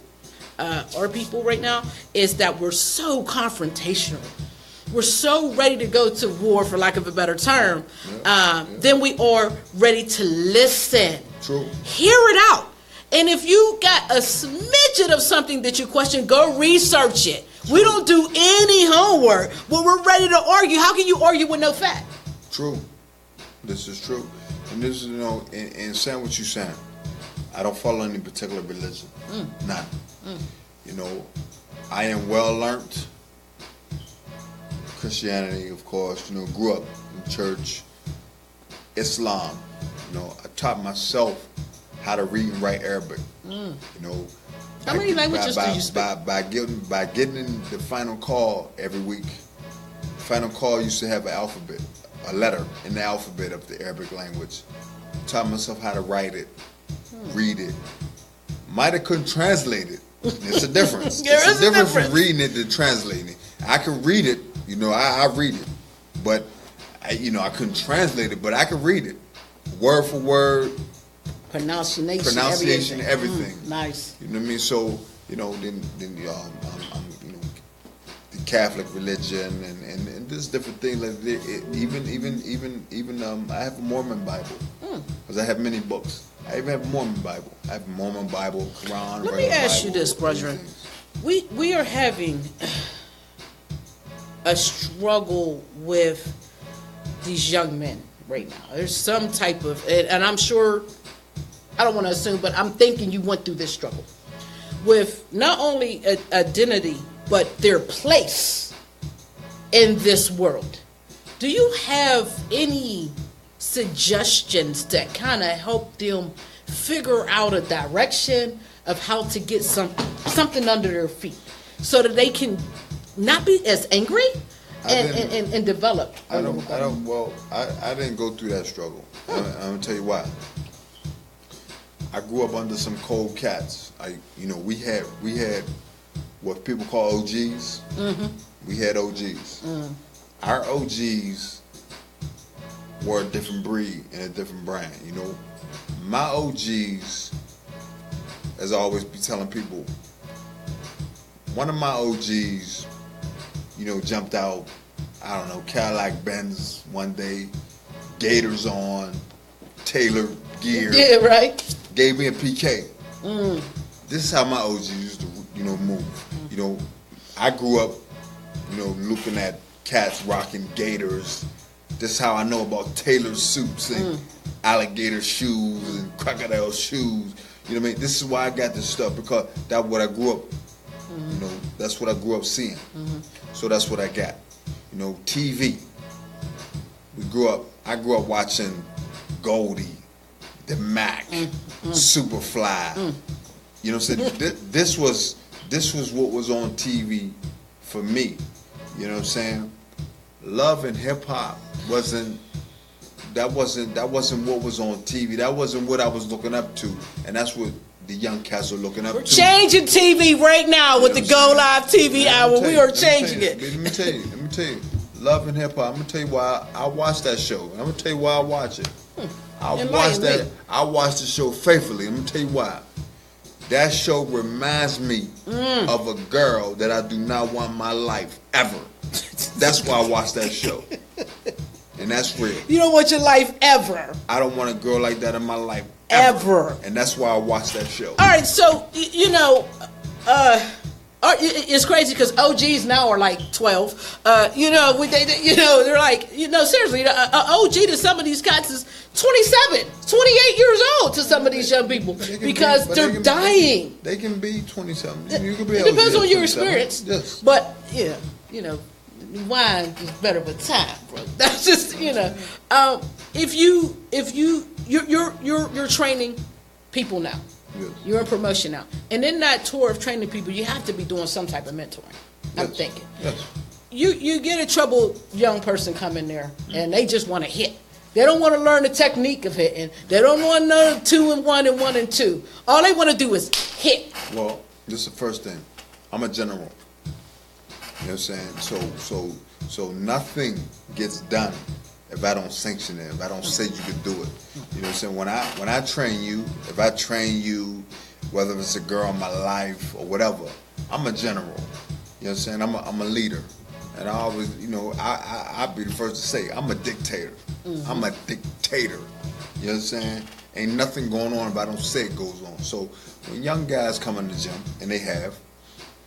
our people right now, is that we're so confrontational. we're so ready to go to war, for lack of a better term, than we are ready to listen. True. Hear it out. And if you got a smidget of something that you question, go research it. True. We don't do any homework, but we're ready to argue. How can you argue with no fact? True. This is true. And this is, in saying what you're saying, I don't follow any particular religion. None. I am well learned. Christianity, of course, grew up in church. Islam, I taught myself how to read and write Arabic. How many languages do you speak? By getting the final call every week. Final call used to have an alphabet, a letter in the alphabet of the Arabic language. Taught myself how to write it, read it. Might have couldn't translate it. It's a difference. It's a difference from reading it to translating it. I can read it, I read it, but I couldn't translate it, but I can read it, word for word, pronunciation, everything. Nice. You know what I mean? So then the Catholic religion and there's different things like even I have a Mormon Bible because I have many books. I even have a Mormon Bible. I have a Mormon Bible, Quran. Let me ask you this, brethren. We are having a struggle with these young men right now. There's some type of, and I'm sure, I don't want to assume, but I'm thinking you went through this struggle with not only identity, but their place in this world. Do you have any suggestions that kind of help them figure out a direction of how to get something under their feet so that they can not be as angry and develop? I didn't go through that struggle. I'm gonna tell you why. I grew up under some cold cats. We had what people call OGs. We had OGs. Our OGs were a different breed and a different brand. My OGs, as I always be telling people, one of my OGs, jumped out, I don't know, Cadillac Benz one day, Gators on, Taylor gear. Yeah, right. Gave me a PK. This is how my OGs used to, move. I grew up, looking at cats rocking Gators. This is how I know about Taylor suits and alligator shoes and crocodile shoes. You know what I mean? This is why I got this stuff, because that's what I grew up. That's what I grew up seeing. So that's what I got. TV. I grew up watching Goldie, the Mac, Superfly. You know what I'm saying? This was what was on TV for me. You know what I'm saying? Love and hip hop wasn't what was on TV. That wasn't what I was looking up to, and that's what the young cats are looking up to. We're changing TV right now with the GoLiveTvHour. We are changing it. Let me tell you. Love and hip hop. I'm gonna tell you why I watch that show. I'm gonna tell you why I watch it. I watch the show faithfully. I'm gonna tell you why. That show reminds me of a girl that I do not want in my life ever. That's why I watch that show. And that's real. You don't want your life ever. I don't want a girl like that in my life ever. And that's why I watch that show. All right, so it's crazy because OGs now are like 12. They're like, seriously, an OG to some of these cats is 27, 28 years old to some of these young people because they're dying. They can be 27. You can be. It depends on your experience. Yes. But wine is better with time, bro. That's just if you're training people now. Yes. You're in promotion now. And in that tour of training people, you have to be doing some type of mentoring. I'm thinking. Yes. You get a troubled young person come in there and they just want to hit. They don't want to learn the technique of hitting. They don't want to know 2 and 1 and 1 and 2. All they want to do is hit. Well, this is the first thing. I'm a general. You know what I'm saying? So nothing gets done if I don't sanction it, if I don't say you can do it. You know what I'm saying? When I train you, if I train you, whether it's a girl in my life or whatever, I'm a general. You know what I'm saying? I'm a leader. And I always, you know, I'd be the first to say, I'm a dictator. I'm a dictator. You know what I'm saying? Ain't nothing going on if I don't say it goes on. So when young guys come in the gym, and they have,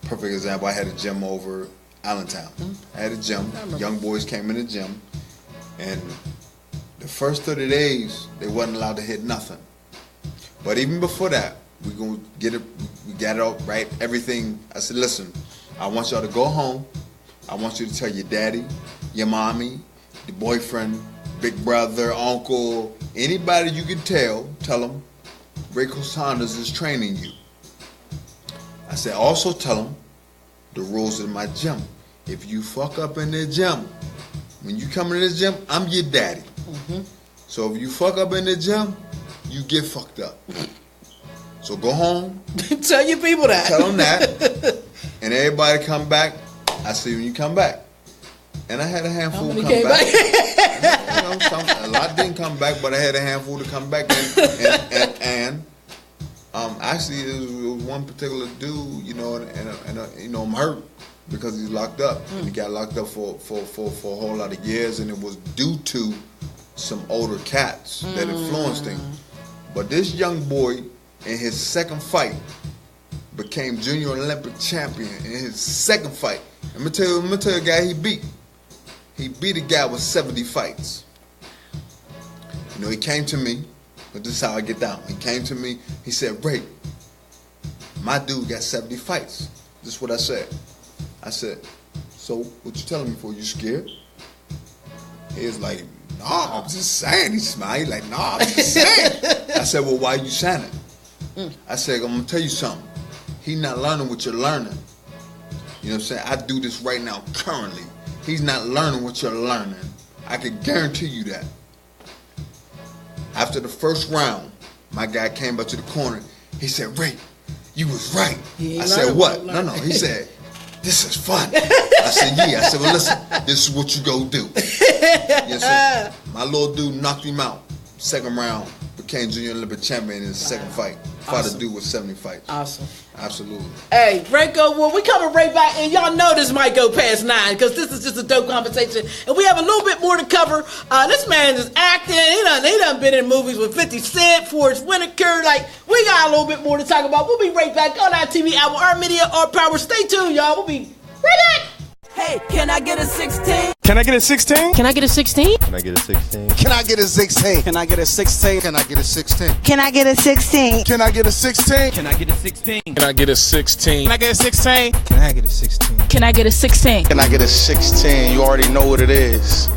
perfect example, I had a gym over Allentown. I had a gym, young boys came in the gym, and the first 30 days, they wasn't allowed to hit nothing. But even before that, we gonna get it, we got it all right, everything. I said, listen, I want y'all to go home. I want you to tell your daddy, your mommy, the boyfriend, big brother, uncle, anybody you can tell them Rayco Saunders is training you. I said, also tell them the rules of my gym. If you fuck up in the gym, when you come in the gym, I'm your daddy. So if you fuck up in the gym, you get fucked up. So go home. Tell your people that. Tell them that. And everybody come back. I see when you come back. And I had a handful come back. You know, a lot didn't come back, but I had a handful to come back. And actually, it was one particular dude, you know, and you know, I'm hurt because he's locked up. And he got locked up for a whole lot of years, and it was due to some older cats that influenced him. But this young boy, in his second fight, became junior Olympic champion in his second fight. I'm gonna tell you a guy he beat. He beat a guy with 70 fights. You know, he came to me, but this is how I get down. He came to me, he said, Ray, my dude got 70 fights. This is what I said. I said, so what you telling me for? You scared? He was like, nah, I'm just saying. He smiled. He's like, nah, I'm just saying. I said, well, why you signing? I said, I'm going to tell you something. He's not learning what you're learning. You know what I'm saying? I do this right now currently. He's not learning what you're learning. I can guarantee you that. After the first round, my guy came up to the corner. He said, Ray, you was right. I said, what? No. He said, this is fun. I said, yeah. I said, well, listen, this is what you go do. Yes, sir. My little dude knocked him out. Second round, became junior Olympic champion in his second fight. Fought a dude with 70 fights. Awesome. Absolutely. Hey, Rayco, well, we coming right back, and y'all know this might go past 9 because this is just a dope conversation, and we have a little bit more to cover. This man is acting. He done been in movies with 50 Cent, Forrest Whitaker. Like, we got a little bit more to talk about. We'll be right back on GoLiveTvHour, our media, our power. Stay tuned, y'all. We'll be right back. Hey, can I get a 16? Can I get a 16? Can I get a 16? Can I get a 16? Can I get a 16? Can I get a 16? Can I get a 16? Can I get a 16? Can I get a 16? Can I get a 16? Can I get a 16? Can I get a 16? Can I get a 16? Can I get a 16? Can I get a 16? You already know what it is.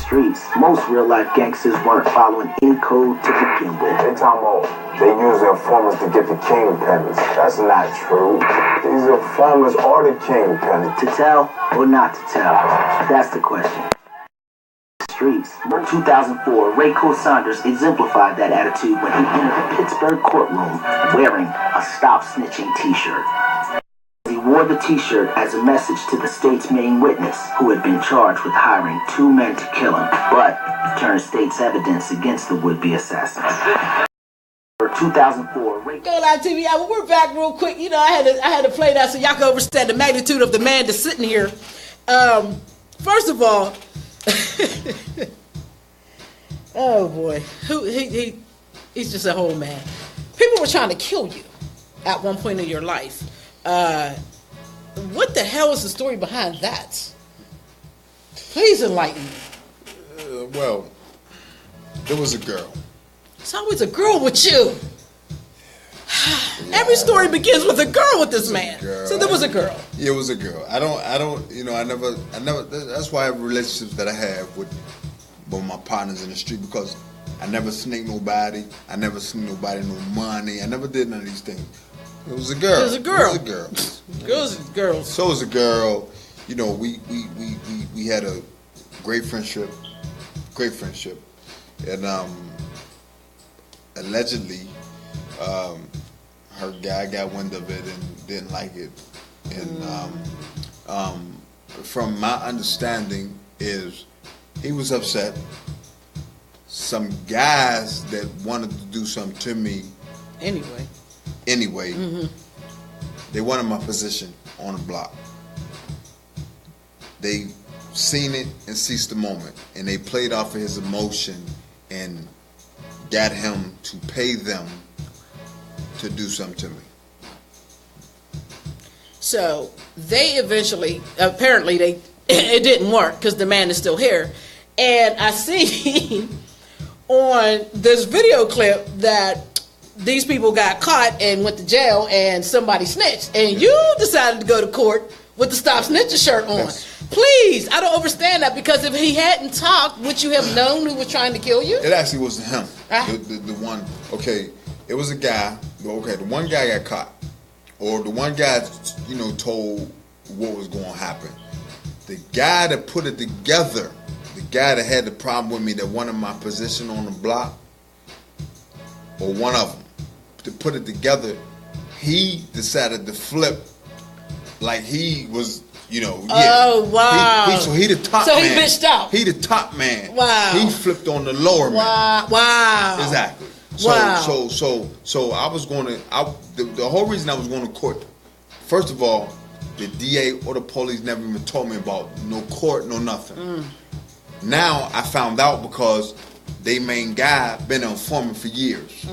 Streets, most real-life gangsters weren't following any code to begin with. They talking about they use informers to get the kingpins. That's not true. These informers are the kingpins. To tell or not to tell? That's the question. Streets. In 2004, Rayco Saunders exemplified that attitude when he entered the Pittsburgh courtroom wearing a Stop Snitching t-shirt. He wore the t-shirt as a message to the state's main witness, who had been charged with hiring 2 men to kill him, but turned state's evidence against the would-be assassins. For 2004, GoLiveTvHour, we're back real quick. You know, I had to play that so y'all can understand the magnitude of the man that's sitting here. First of all, oh boy, he's just a whole man. People were trying to kill you at one point in your life. What the hell is the story behind that? Please enlighten me. Well, there was a girl. It's always a girl with you. Every story begins with a girl with this man. So there was a girl. Yeah, it was a girl. I don't, you know, I never, that's why I have relationships that I have with my partners in the street, because I never snaked nobody. I never sneaked nobody no money. I never did none of these things. It was a girl. It was a girl. It was a girl. Girls and girls. So it was a girl. You know, we had a great friendship. And allegedly, her guy got wind of it and didn't like it. And from my understanding is he was upset. Some guys that wanted to do something to me anyway, they wanted my position on the block. they seen it and ceased the moment, and they played off of his emotion and got him to pay them to do something to me. So they eventually, apparently it didn't work because the man is still here. And I see on this video clip that these people got caught and went to jail and somebody snitched. And you decided to go to court with the Stop Snitching shirt on. Yes. Please, I don't understand that, because if he hadn't talked, would you have known who was trying to kill you? It actually wasn't him. The one, okay, it was a guy. Okay, the one guy got caught. Or the one guy, you know, told what was going to happen. The guy that put it together, the guy that had the problem with me that wanted my position on the block, or one of them, to put it together, he decided to flip like he was, you know. Oh, wow. So he the top man. So he bitched out. He the top man. Wow. He flipped on the lower man. Wow. Exactly. So, wow. So I was going to, the whole reason I was going to court, first of all, the DA or the police never even told me about no court, no nothing. Now I found out because they main guy been an informant for years,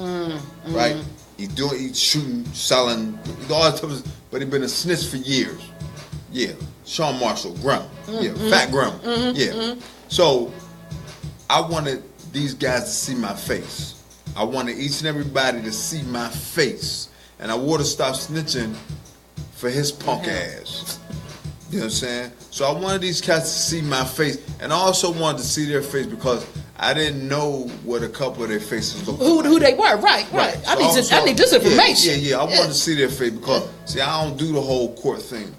right? He's shooting, selling, all that stuff, but he been a snitch for years. Yeah, Sean Marshall, Grum, yeah, Fat Grum, yeah. So I wanted these guys to see my face. I wanted each and everybody to see my face, and I would have stopped snitching for his punk ass. You know what I'm saying? So I wanted these cats to see my face, and I also wanted to see their face because I didn't know what a couple of their faces looked like. Who they were, right. I need this information. Yeah. I wanted to see their face because, see, I don't do the whole court thing.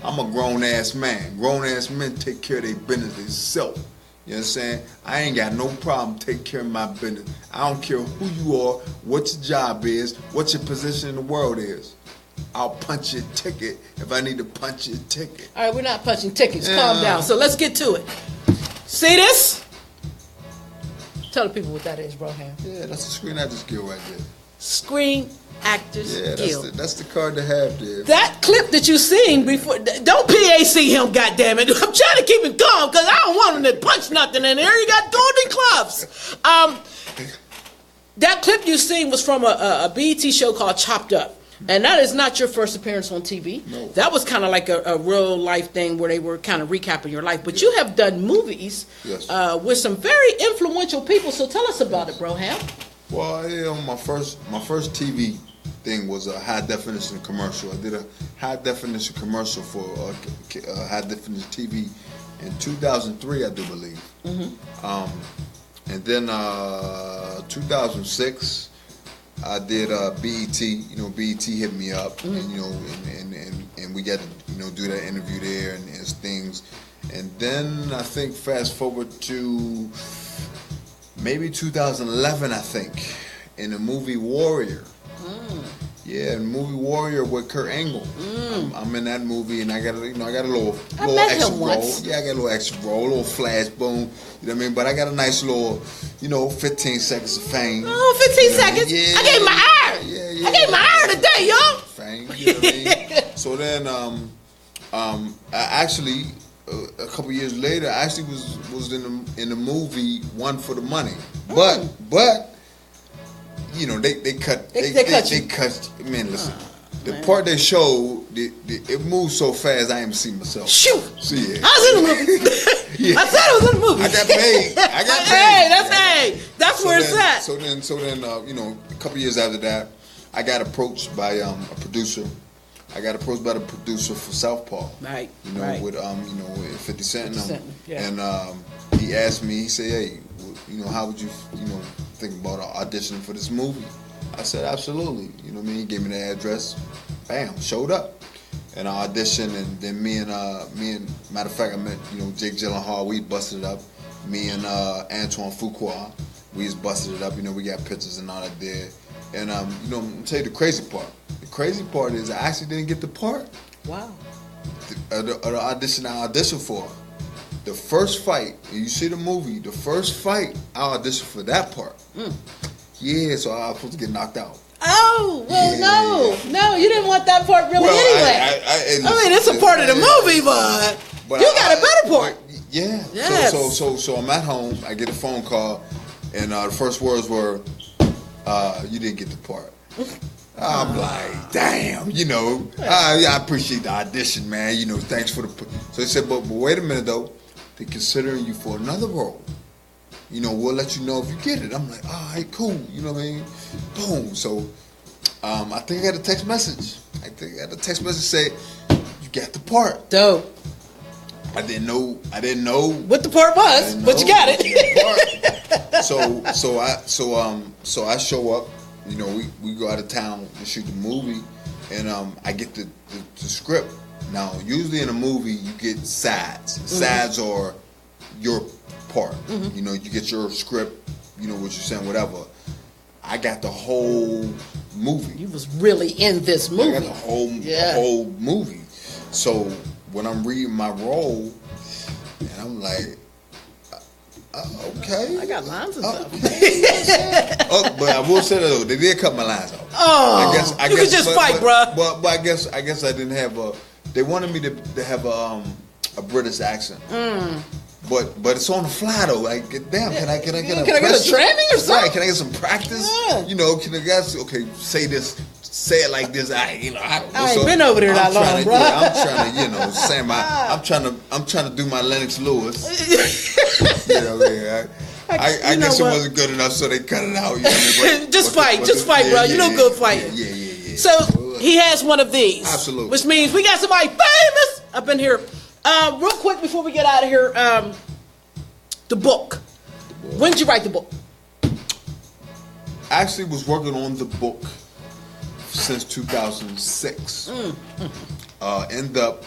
I'm a grown-ass man. Grown-ass men take care of their business themselves. You know what I'm saying? I ain't got no problem taking care of my business. I don't care who you are, what your job is, what your position in the world is. I'll punch your ticket if I need to punch your ticket. All right, we're not punching tickets. Calm down. So let's get to it. See this? Tell the people what that is, Broham. Yeah, that's the Screen Actors Guild right there. Screen Actors Guild. That's the card to have there. That clip that you seen before, don't PAC him, goddammit. I'm trying to keep him calm because I don't want him to punch nothing in there. He got golden gloves. That clip you seen was from a BET show called Chopped Up. And that is not your first appearance on TV. No. That was kind of like a real life thing where they were kind of recapping your life. But you have done movies with some very influential people. So tell us about it, Broham. Well, my first TV thing was a high definition commercial. I did a high definition commercial for high definition TV in 2003, I do believe. And then 2006. I did BET. You know, BET hit me up, and you know, and we got to do that interview there and things. And then I think fast forward to maybe 2011, I think, in the movie Warrior. Yeah, the movie Warrior with Kurt Angle. I'm in that movie, and I got a little extra role. Yeah, I got a little extra role, a little flash, boom. You know what I mean? But I got a nice little, 15 seconds of fame. Oh, 15 seconds? Yeah, I gave my iron. I gave my iron today, y'all. Fame, you know what I mean? So then, I actually, a couple years later, I actually was in the movie One for the Money. But they cut. Man, listen. The part they showed, it moved so fast I didn't see myself. Shoot! See it. I was in the movie. I said I was in the movie. I got paid. That's where it's at. So then, a couple years after that, I got approached by a producer. I got approached by the producer for Southpaw. Right. With 50 Cent. And he asked me. He said, "Hey, how would you, think about auditioning for this movie?" I said, "Absolutely." You know what I mean? He gave me the address. Bam, showed up. And I auditioned, and then me and matter of fact, I met, Jake Gyllenhaal. We busted it up. Me and Antoine Fuqua, we just busted it up. We got pictures and all that there. And I'm gonna tell you the crazy part. The crazy part is I actually didn't get the part. Wow. The audition I auditioned for. The first fight, and you see the movie, the first fight I auditioned for that part. Yeah, so I was supposed to get knocked out. Oh, well, no, you didn't want that part really anyway. I mean, it's a part of the movie, but But you got a better part. Yeah. Yes. So I'm at home. I get a phone call, and the first words were, "You didn't get the part." I'm like, damn, I appreciate the audition, man. Thanks for the. So they said, but wait a minute though, they're considering you for another role. We'll let you know if you get it. I'm like, all right, cool. You know what I mean? Boom. So, I think I got a text message. Say, you got the part. Dope. I didn't know what the part was, but you got it. So I show up. We go out of town to shoot the movie, and I get the script. Now, usually in a movie, you get sides. Sides are your part. You get your script. What you're saying, whatever. I got the whole movie. You was really in this movie. I got the whole movie. So when I'm reading my role, and I'm like, okay. I got lines and stuff. But I will say that though, they did cut my lines out. Oh, I guess, you could just fight, bruh. But I guess I didn't have a. They wanted me to have a British accent. But it's on the fly though. Like, damn, can I get a training or something? Right? Can I get some practice? Yeah. Can I guys say this? Say it like this. I don't know. I ain't been over there that long, bro. I'm trying to, say I'm trying to do my Lennox Lewis. I guess it wasn't good enough, so they cut it out. Just fight, bro. You know good fighting. Yeah. So he has one of these. Absolutely. Which means we got somebody famous up in here. Real quick before we get out of here, the book. When did you write the book? I actually was working on the book since 2006. End up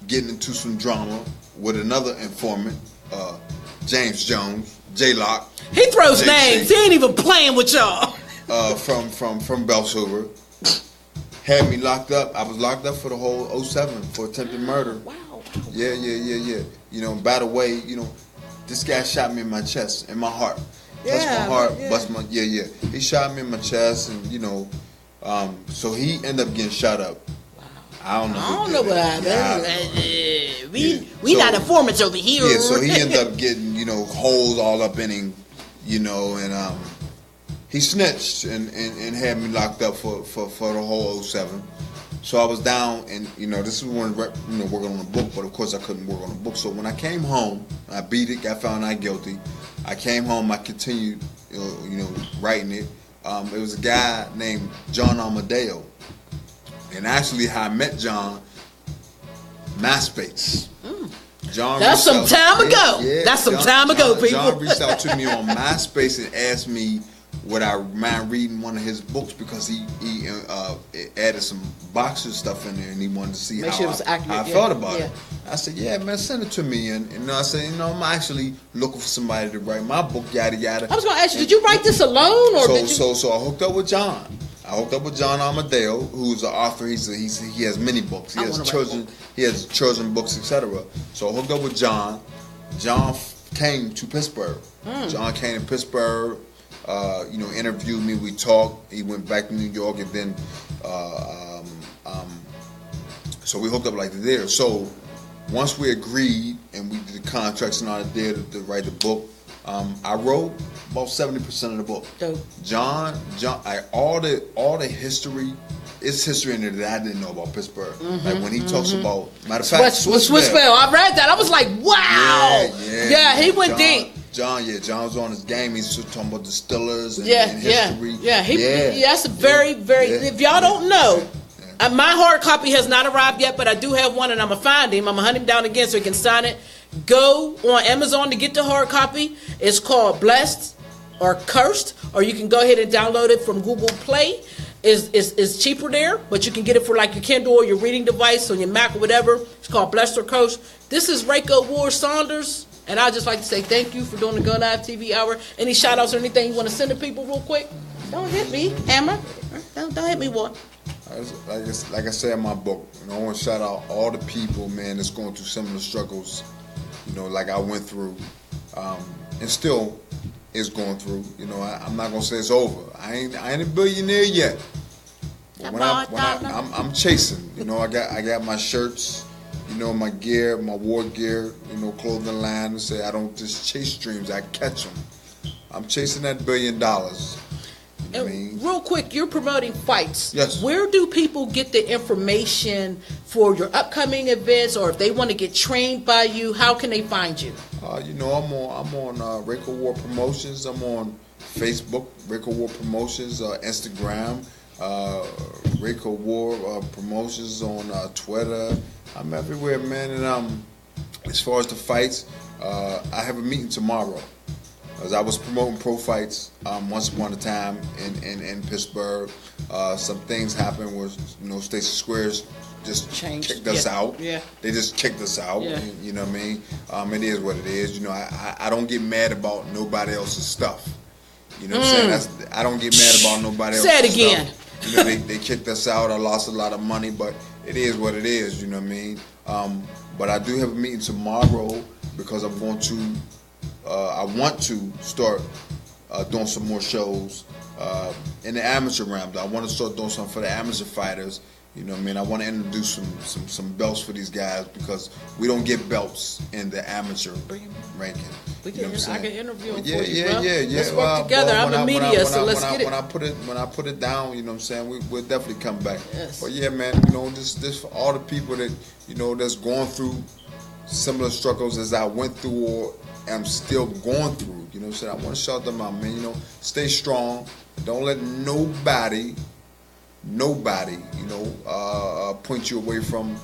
getting into some drama with another informant, James Jones, J-Lock. He throws names. He ain't even playing with y'all. From Belsilver. Had me locked up. I was locked up for the whole 07 for attempted murder. Wow. Yeah. By the way, this guy shot me in my chest, in my heart. Touched my heart, bust my He shot me in my chest, and so he ended up getting shot up. Wow. I don't know what happened. We not informants over here. Yeah, so he ended up getting holes all up in him, and he snitched and had me locked up for the whole 07. So I was down, and this is when working on the book, but of course I couldn't work on the book. So when I came home, I beat it, got found not guilty. I came home, I continued, writing it. It was a guy named John Amadeo, and actually how I met John, MySpace. John. That's some time ago. That's some time ago, people. John reached out to me on MySpace and asked me would I mind reading one of his books because he added some boxer stuff in there and he wanted to see how I felt about it. I said, yeah, man, send it to me. And I said, I'm actually looking for somebody to write my book, yada, yada. I was going to ask you, did you write this alone? Or So I hooked up with John. I hooked up with John Amadeo, who's an author. He has many books. He has children books, etc. So I hooked up with John. John came to Pittsburgh. John came to Pittsburgh. Interviewed me. We talked. He went back to New York, and then so we hooked up like there. So once we agreed and we did the contracts and all that there to write the book, I wrote about 70% of the book. Dope. John, all the history. It's history in there that I didn't know about Pittsburgh. Like when he talks about, matter of fact, Swissville. I read that. I was like, wow. Yeah, he went deep. John was on his game. He's talking about distillers and history. That's a very, very. If y'all don't know, my hard copy has not arrived yet, but I do have one, and I'm gonna find him. I'm gonna hunt him down again so he can sign it. Go on Amazon to get the hard copy. It's called Blessed or Cursed, or you can go ahead and download it from Google Play. It's cheaper there, but you can get it for like your Kindle or your reading device on your Mac or whatever. It's called Blessed or Cursed. This is Rayco War Saunders. And I'd just like to say thank you for doing the Go Live TV Hour. Any shout outs or anything you want to send to people real quick? Don't hit me, Hammer. Don't hit me, boy. Like I said in my book, I want to shout out all the people, man, that's going through similar struggles, like I went through, and still is going through. I'm not going to say it's over. I ain't a billionaire yet. I'm chasing. You know, I got my shirts. You know, my gear, my war gear. You know, clothing line. And say I don't just chase dreams. I catch them. I'm chasing that $1 billion. You know what I mean? Real quick, you're promoting fights. Yes. Where do people get the information for your upcoming events, or if they want to get trained by you, how can they find you? You know, I'm on Rayco War Promotions. I'm on Facebook, Rayco War Promotions, Instagram, Rayco War Promotions on Twitter. I'm everywhere, man. And as far as the fights, I have a meeting tomorrow. As I was promoting pro fights once upon a time in Pittsburgh, some things happened where, you know, Stacey Squares just kicked us out. Yeah. They just kicked us out. Yeah. And, you know what I mean? It is what it is. You know, I don't get mad about nobody else's stuff. You know what I'm saying? I don't get mad about nobody else's stuff. Say it again. You know, they kicked us out. I lost a lot of money, but it is what it is. You know what I mean? But I do have a meeting tomorrow because I'm going to. I want to start doing some more shows in the amateur realm. I want to start doing something for the amateur fighters. You know what I mean? I want to introduce some belts for these guys because we don't get belts in the amateur ranking. I can interview them for you, bro. Let's work together. I'm the media, so let's get it. When I put it down, you know what I'm saying, we'll definitely come back. Yes. But yeah, man, you know, this for all the people that, you know, that's going through similar struggles as I went through or am still going through. You know what I'm saying? I want to shout them out, man. You know, stay strong. Don't let nobody, you know, point you away from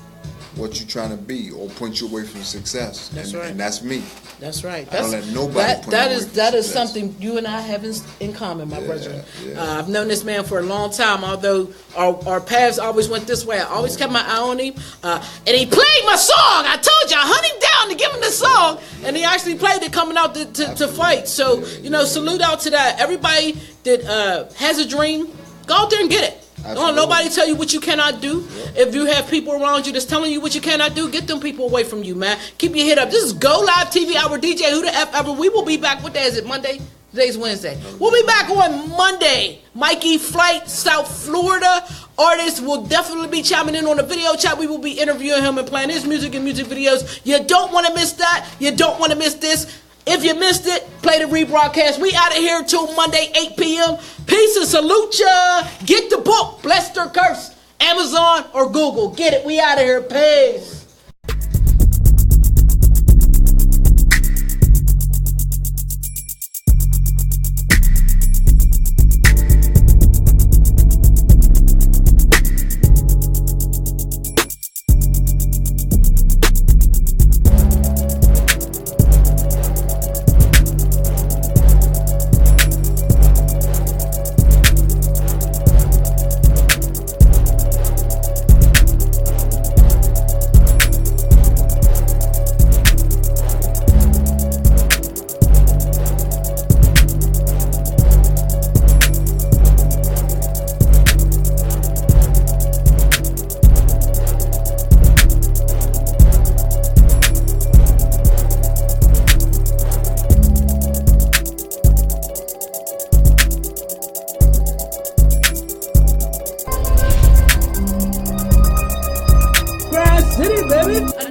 what you're trying to be or point you away from success. That's right. And that's me. That's right. I don't let nobody point me away from that is something you and I have in common, my brethren. Yeah. I've known this man for a long time, although our paths always went this way. I always kept my eye on him. And he played my song. I told you, I hunt him down to give him the song. And he actually played it coming out to fight. So, you know, salute out to that. Everybody that has a dream, go out there and get it. Absolutely. Don't nobody tell you what you cannot do. Yeah. If you have people around you that's telling you what you cannot do, get them people away from you, man. Keep your head up. This is GoLiveTvHour, DJ Who the F Ever. We will be back. What day is it? Monday? Today's Wednesday. We'll be back on Monday. Mikey Flight, South Florida. Artist will definitely be chiming in on the video chat. We will be interviewing him and playing his music and music videos. You don't want to miss that. You don't want to miss this. If you missed it, play the rebroadcast. We out of here till Monday, 8 p.m. Peace and salute ya. Get the book, Blessed or Cursed, Amazon or Google. Get it. We out of here. Peace. City, baby.